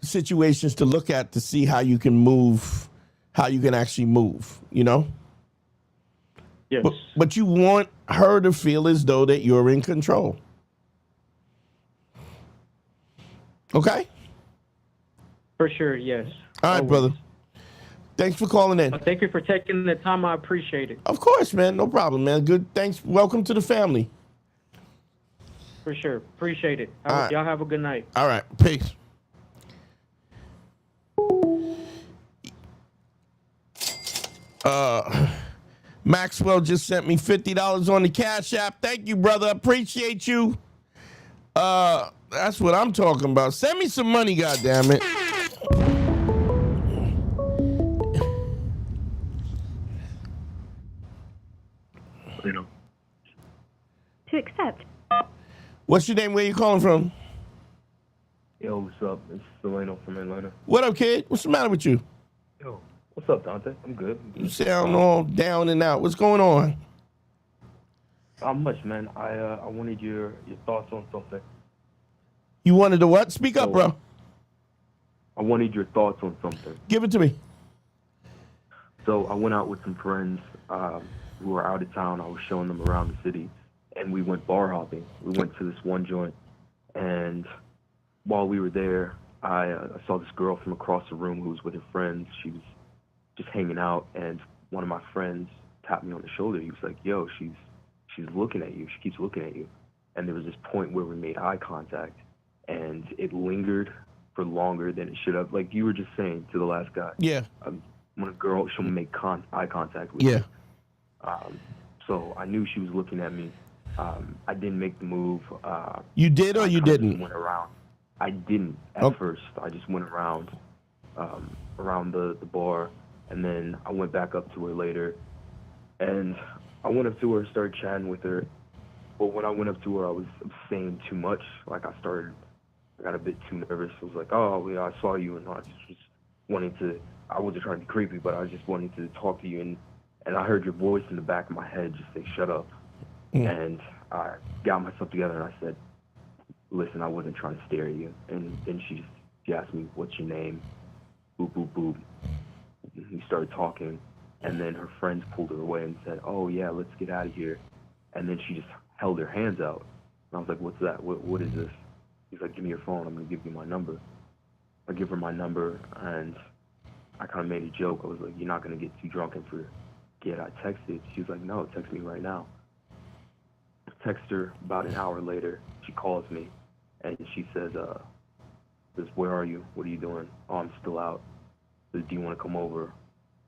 Speaker 3: situations to look at to see how you can move, how you can actually move, you know?
Speaker 6: Yes.
Speaker 3: But you want her to feel as though that you're in control. Okay?
Speaker 6: For sure, yes.
Speaker 3: All right, brother. Thanks for calling in.
Speaker 6: Thank you for taking the time. I appreciate it.
Speaker 3: Of course, man. No problem, man. Good. Thanks. Welcome to the family.
Speaker 6: For sure. Appreciate it.
Speaker 3: All right.
Speaker 6: Y'all have a good night.
Speaker 3: All right. Peace. Maxwell just sent me $50 on the Cash App. Thank you, brother. Appreciate you. That's what I'm talking about. Send me some money, goddammit.
Speaker 7: To accept.
Speaker 3: What's your name? Where you calling from?
Speaker 8: Yo, what's up? It's Delano from Atlanta.
Speaker 3: What up, kid? What's the matter with you?
Speaker 8: Yo, what's up, Dante? I'm good.
Speaker 3: You sound all down and out. What's going on?
Speaker 8: Not much, man. I wanted your thoughts on something.
Speaker 3: You wanted to what? Speak up, bro.
Speaker 8: I wanted your thoughts on something.
Speaker 3: Give it to me.
Speaker 8: So I went out with some friends who were out of town. I was showing them around the city, and we went bar hopping. We went to this one joint, and while we were there, I saw this girl from across the room who was with her friends. She was just hanging out, and one of my friends tapped me on the shoulder. He was like, yo, she's looking at you. She keeps looking at you. And there was this point where we made eye contact, and it lingered for longer than it should have. Like you were just saying to the last guy.
Speaker 3: Yeah.
Speaker 8: When a girl, she'll make eye contact with you.
Speaker 3: Yeah.
Speaker 8: So I knew she was looking at me. I didn't make the move.
Speaker 3: You did or you didn't?
Speaker 8: Went around. I didn't at first. I just went around the bar, and then I went back up to her later, and I went up to her, started chatting with her. But when I went up to her, I was saying too much. Like I got a bit too nervous. I was like, oh, yeah, I saw you, and I just was wanting to. I wasn't trying to be creepy, but I was just wanting to talk to you, and I heard your voice in the back of my head just say, shut up. And I got myself together, and I said, listen, I wasn't trying to stare at you. And then she asked me, what's your name? Boop, boop, boop. And we started talking, and then her friends pulled her away and said, oh, yeah, let's get out of here. And then she just held her hands out. And I was like, what's that? What is this? He's like, give me your phone. I'm going to give you my number. I give her my number, and I kind of made a joke. I was like, you're not going to get too drunk and forget I texted. She was like, no, text me right now. I text her about an hour later. She calls me, and she says, where are you? What are you doing? Oh, I'm still out. Says, do you want to come over?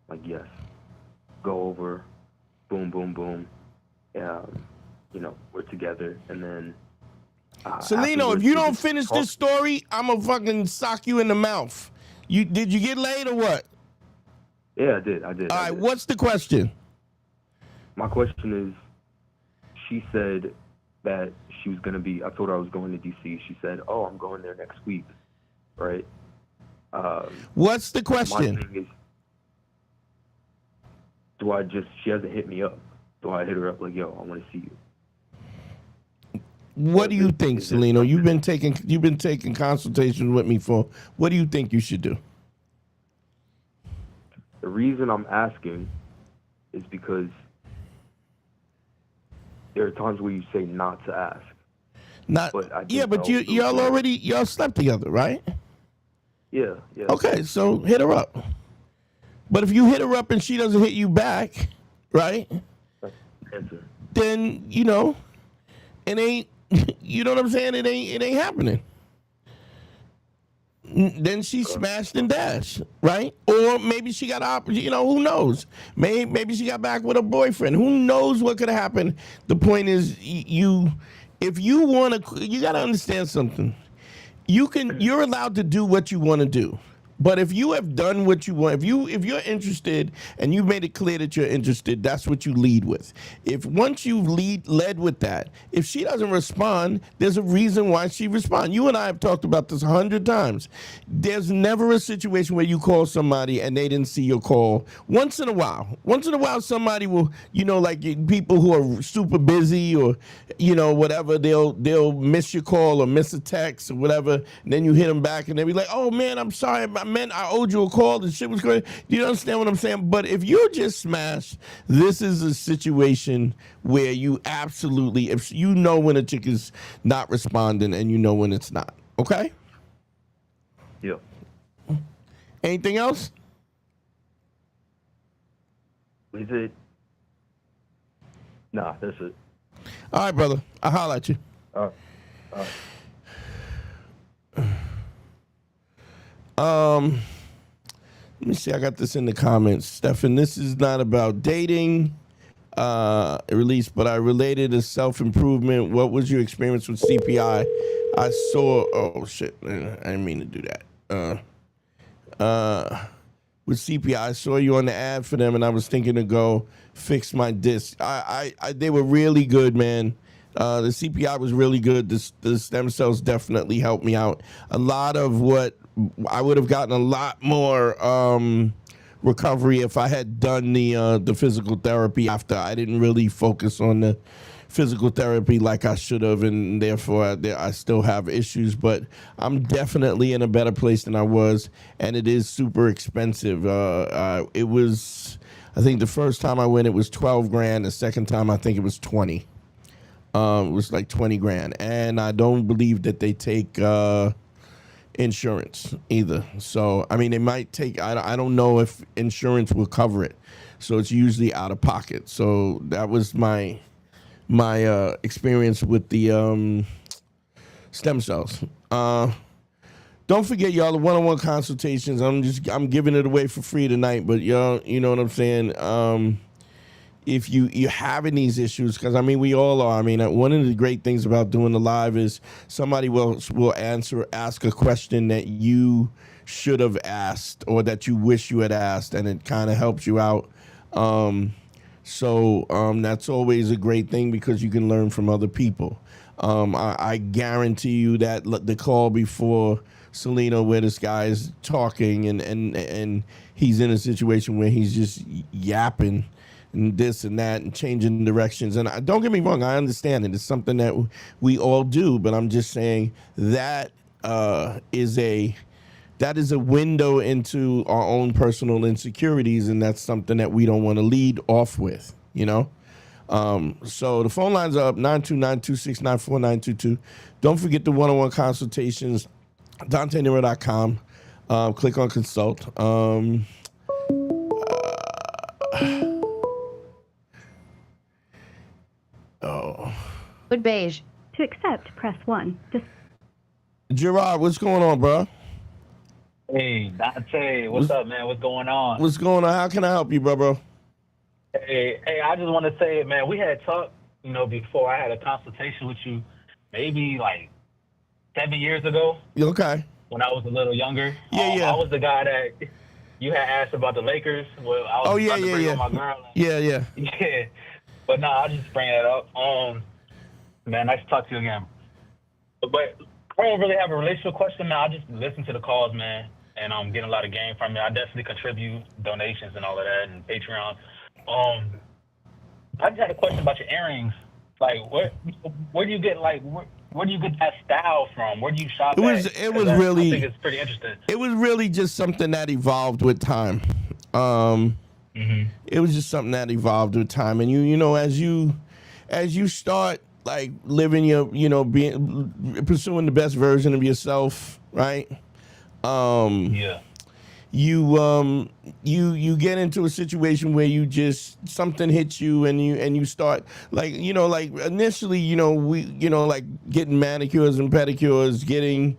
Speaker 8: I'm like, yes. Go over. Boom, boom, boom. We're together, and then
Speaker 3: Celino, if you don't finish this story, I'm gonna fucking sock you in the mouth. Did you get laid or what?
Speaker 8: Yeah, I did.
Speaker 3: All right, what's the question?
Speaker 8: My question is, she said that she was gonna be. I told her I was going to DC. She said, "Oh, I'm going there next week." Right?
Speaker 3: What's the question?
Speaker 8: My thing is, she hasn't hit me up. Do I hit her up like, yo, I want to see you?
Speaker 3: What do you think, Celino? You've been taking consultations with me for. What do you think you should do?
Speaker 8: The reason I'm asking is because there are times where you say not to ask.
Speaker 3: Not,
Speaker 8: But I
Speaker 3: yeah,
Speaker 8: didn't
Speaker 3: but
Speaker 8: know.
Speaker 3: y'all slept together, right?
Speaker 8: Yeah.
Speaker 3: Okay, so hit her up. But if you hit her up and she doesn't hit you back, right?
Speaker 8: Answer.
Speaker 3: Then it ain't. You know what I'm saying? It ain't happening. Then she smashed and dashed, right? Or maybe she got who knows? Maybe she got back with a boyfriend. Who knows what could have happened? The point is, if you want to, you got to understand something. You're allowed to do what you want to do. But if you have done what you want, if you're interested and you've made it clear that you're interested, that's what you lead with. If once you've led with that, if she doesn't respond, there's a reason why she responds. You and I have talked about this 100 times. There's never a situation where you call somebody and they didn't see your call. Once in a while, somebody will, like people who are super busy or, whatever, they'll miss your call or miss a text or whatever. And then you hit them back and they'll be like, oh man, I'm sorry. I owed you a call. The shit was great. Do you understand what I'm saying? But if you're just smashed, this is a situation where you absolutely, if you know when a chick is not responding and you know when it's not. Okay?
Speaker 8: Yeah.
Speaker 3: Anything else?
Speaker 8: Is it? Nah, that's it.
Speaker 3: All right, brother. I'll holler at you.
Speaker 8: All right.
Speaker 3: Let me see. I got this in the comments. Stefan, this is not about dating, release, but I related to self-improvement. What was your experience with CPI? I saw, oh shit, I didn't mean to do that. With CPI, I saw you on the ad for them and I was thinking to go fix my disc. They were really good, man. The CPI was really good. The stem cells definitely helped me out. A lot of what I would have gotten a lot more recovery if I had done the physical therapy after. I didn't really focus on the physical therapy like I should have, and therefore I still have issues. But I'm definitely in a better place than I was, and it is super expensive. It was, I think the first time I went, it was 12 grand. The second time, I think it was 20. It was like 20 grand. And I don't believe that they take insurance either. So, I mean, they might take, I don't know if insurance will cover it. So it's usually out of pocket. So that was my experience with the stem cells. Don't forget, y'all, the one-on-one consultations. I'm giving it away for free tonight, but y'all, you know what I'm saying? If you're having these issues, because I mean we all are. I mean, one of the great things about doing the live is somebody will ask a question that you should have asked or that you wish you had asked, and it kind of helps you out. So that's always a great thing because you can learn from other people. I guarantee you that the call before Selena, where this guy is talking and he's in a situation where he's just yapping and this and that and changing directions. And don't get me wrong, I understand it. It's something that we all do, but I'm just saying that is a window into our own personal insecurities, and that's something that we don't want to lead off with, you know? So the phone lines are up, 929-269-4922. Don't forget the one-on-one consultations, DanteNero.com. Click on consult.
Speaker 7: Wood beige. To accept, press 1.
Speaker 3: Gerard, what's going on, bro?
Speaker 9: Hey, Dante, what's up, man? What's going on?
Speaker 3: What's going on? How can I help you, bro?
Speaker 9: Hey, I just want to say, man, we had talked, before I had a consultation with you, maybe like 7 years ago.
Speaker 3: Okay.
Speaker 9: When I was a little younger.
Speaker 3: Yeah.
Speaker 9: I was the guy that you had asked about the Lakers. Well, I was about to bring on my girl.
Speaker 3: Yeah.
Speaker 9: Yeah. But no, I'll just bring that up. Man, nice to talk to you again. But I don't really have a relationship question, man. I just listen to the calls, man, and I'm getting a lot of game from it. I definitely contribute donations and all of that, and Patreon. I just had a question about your earrings. Like, where do you get where do you get that style from? Where do you shop?
Speaker 3: I think
Speaker 9: it's pretty interesting.
Speaker 3: It was really just something that evolved with time. It was just something that evolved with time, and you know, as you as you start like living your, pursuing the best version of yourself, right?
Speaker 9: Yeah.
Speaker 3: You get into a situation where you just something hits you and you start like initially like getting manicures and pedicures, getting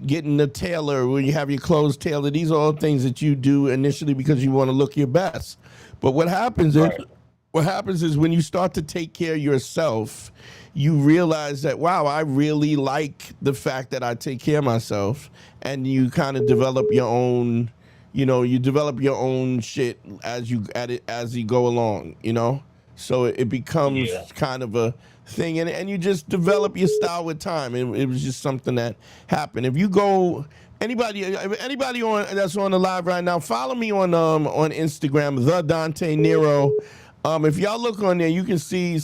Speaker 3: getting the tailor where you have your clothes tailored. These are all things that you do initially because you want to look your best. But what happens is when you start to take care of yourself, you realize that, wow, I really like the fact that I take care of myself, and you kind of develop your own, you develop your own shit as you go along, so it becomes kind of a thing, and you just develop your style with time. It was just something that happened. If you go, anybody that's on the live right now, follow me on Instagram, the Dante Nero. If y'all look on there, you can see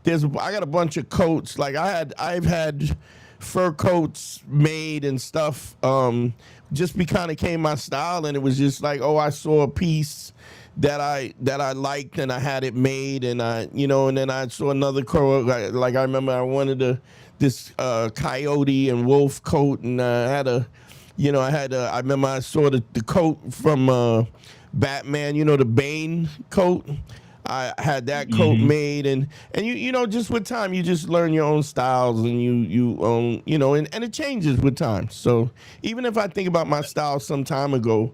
Speaker 3: I got a bunch of coats. Like I've had fur coats made and stuff. Just became my style, and it was just like, oh, I saw a piece that I liked and I had it made, and and then I saw another coat. Like I remember I wanted this coyote and wolf coat, and I remember I saw the coat from Batman, the Bane coat. I had that coat made, and you just with time you just learn your own styles, and and it changes with time. So even if I think about my style some time ago,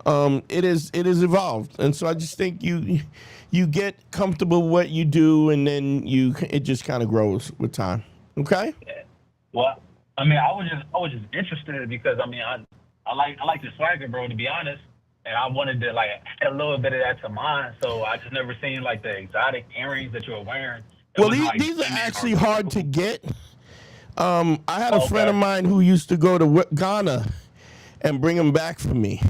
Speaker 3: it is evolved, and so I just think you get comfortable with what you do, and then it just kind of grows with time. Okay.
Speaker 9: Well, I mean, I was just interested because I like the swagger, bro. To be honest. And I wanted to add a little bit of that to mine, so I just never seen the exotic earrings that you were wearing.
Speaker 3: Well, these are actually hard to get. I had a friend of mine who used to go to Ghana and bring them back for me.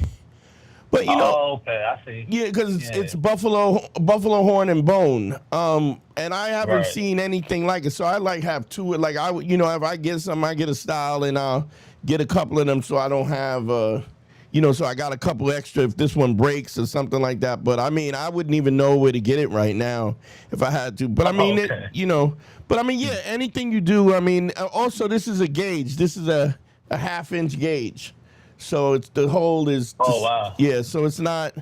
Speaker 3: But
Speaker 9: okay, I see.
Speaker 3: Yeah, because it's buffalo horn and bone. And I haven't seen anything like it. So I have two. Like if I get some, I get a style, and I'll get a couple of them, so I don't have so I got a couple extra if this one breaks or something like that. But I wouldn't even know where to get it right now if I had to. But anything you do, also this is a gauge. This is a 1/2-inch gauge. So the hole is.
Speaker 9: Oh, wow.
Speaker 3: Yeah, so it's not,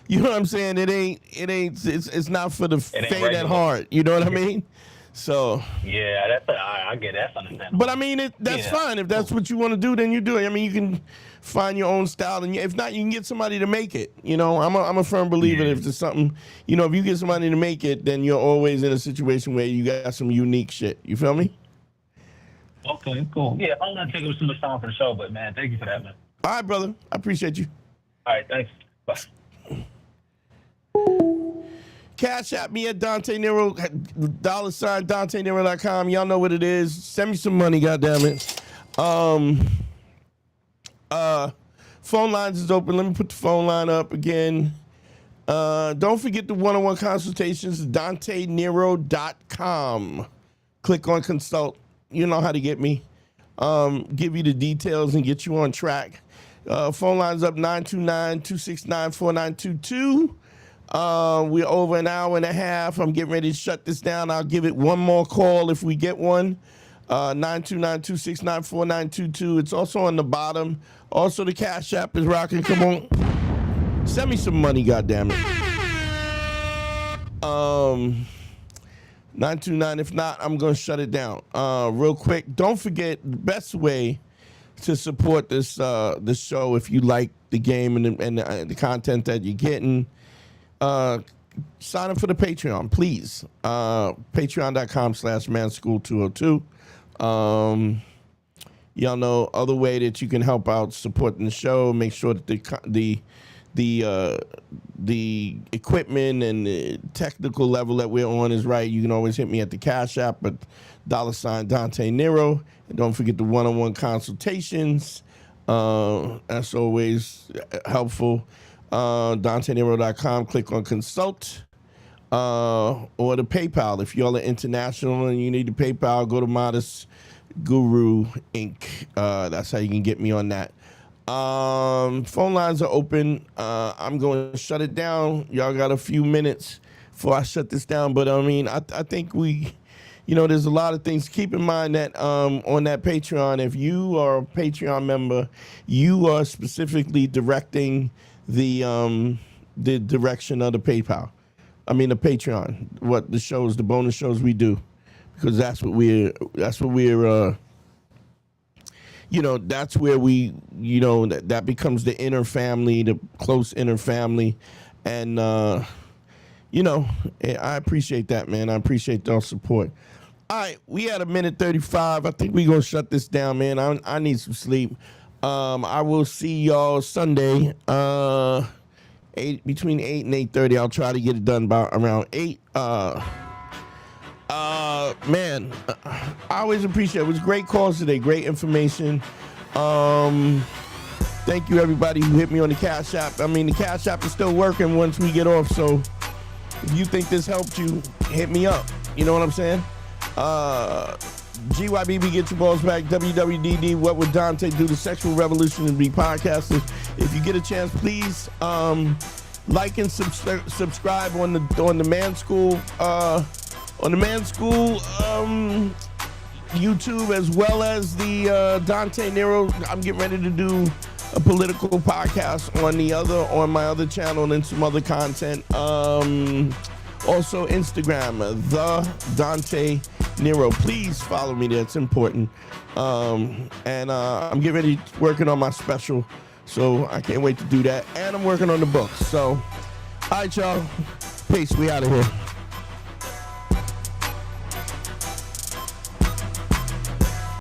Speaker 3: you know what I'm saying? It's not for the faint at heart. You know what I mean? So
Speaker 9: yeah, I get that's understandable.
Speaker 3: But that's fine. If that's what you want to do, then you do it. You can find your own style, and if not, you can get somebody to make it. I'm a firm believer if there's something, if you get somebody to make it, then you're always in a situation where you got some unique shit. You feel me?
Speaker 9: Okay, cool. Yeah, I'm not taking too much time for the show, but man, thank you for that, man.
Speaker 3: All right, brother. I appreciate you.
Speaker 9: All right, thanks. Bye.
Speaker 3: Cash at me at Dante Nero, $DanteNero.com. Y'all know what it is. Send me some money, goddammit. Phone lines is open. Let me put the phone line up again. Don't forget the one-on-one consultations, DanteNero.com. Click on consult. You know how to get me. Give you the details and get you on track. Phone lines up 929-269-4922. We're over an hour and a half. I'm getting ready to shut this down. I'll give it one more call if we get one. 929-269-4922. It's also on the bottom. Also, the Cash App is rocking. Come on. Send me some money, goddammit. 929. If not, I'm going to shut it down. Real quick, don't forget, the best way to support this show, if you like the game and the content that you're getting, sign up for the Patreon, please. Patreon.com/manschool202. Y'all know other way that you can help out supporting the show. Make sure that the equipment and the technical level that we're on is right. You can always hit me at the Cash App at $Dante Nero. And don't forget the one-on-one consultations. That's always helpful. DanteNero.com. Click on consult. Or the PayPal. If y'all are international and you need the PayPal, go to Modest Guru Inc. That's how you can get me on that. Phone lines are open. I'm going to shut it down. Y'all got a few minutes before I shut this down. But I mean, I think we, there's a lot of things. Keep in mind that on that Patreon, if you are a Patreon member, you are specifically directing the direction of the PayPal. I mean the Patreon, what the shows, the bonus shows we do, because that's what we're that's where we, that becomes the inner family, the close inner family, and I appreciate that, man. I appreciate y'all support. All right, we had 1:35. I think we're gonna shut this down, man. I need some sleep. I will see y'all Sunday. Between 8 and 8:30. I'll try to get it done by around 8. Man, I always appreciate it. It was great calls today, great information. Thank you everybody who hit me on the Cash App. I mean, the Cash App is still working once we get off, so if you think this helped you, hit me up. You know what I'm saying? GYBB, Get Your Balls Back, WWDD, What Would Dante Do, the Sexual Revolution and Be Podcasters. If you get a chance, please like and subscribe on the Man School YouTube, as well as the Dante Nero. I'm getting ready to do a political podcast on my other channel and some other content. Also Instagram, the Dante Nero. Please follow me there. It's important. And I'm getting ready working on my special, so I can't wait to do that. And I'm working on the book. So, all right, y'all. Peace. We out of here.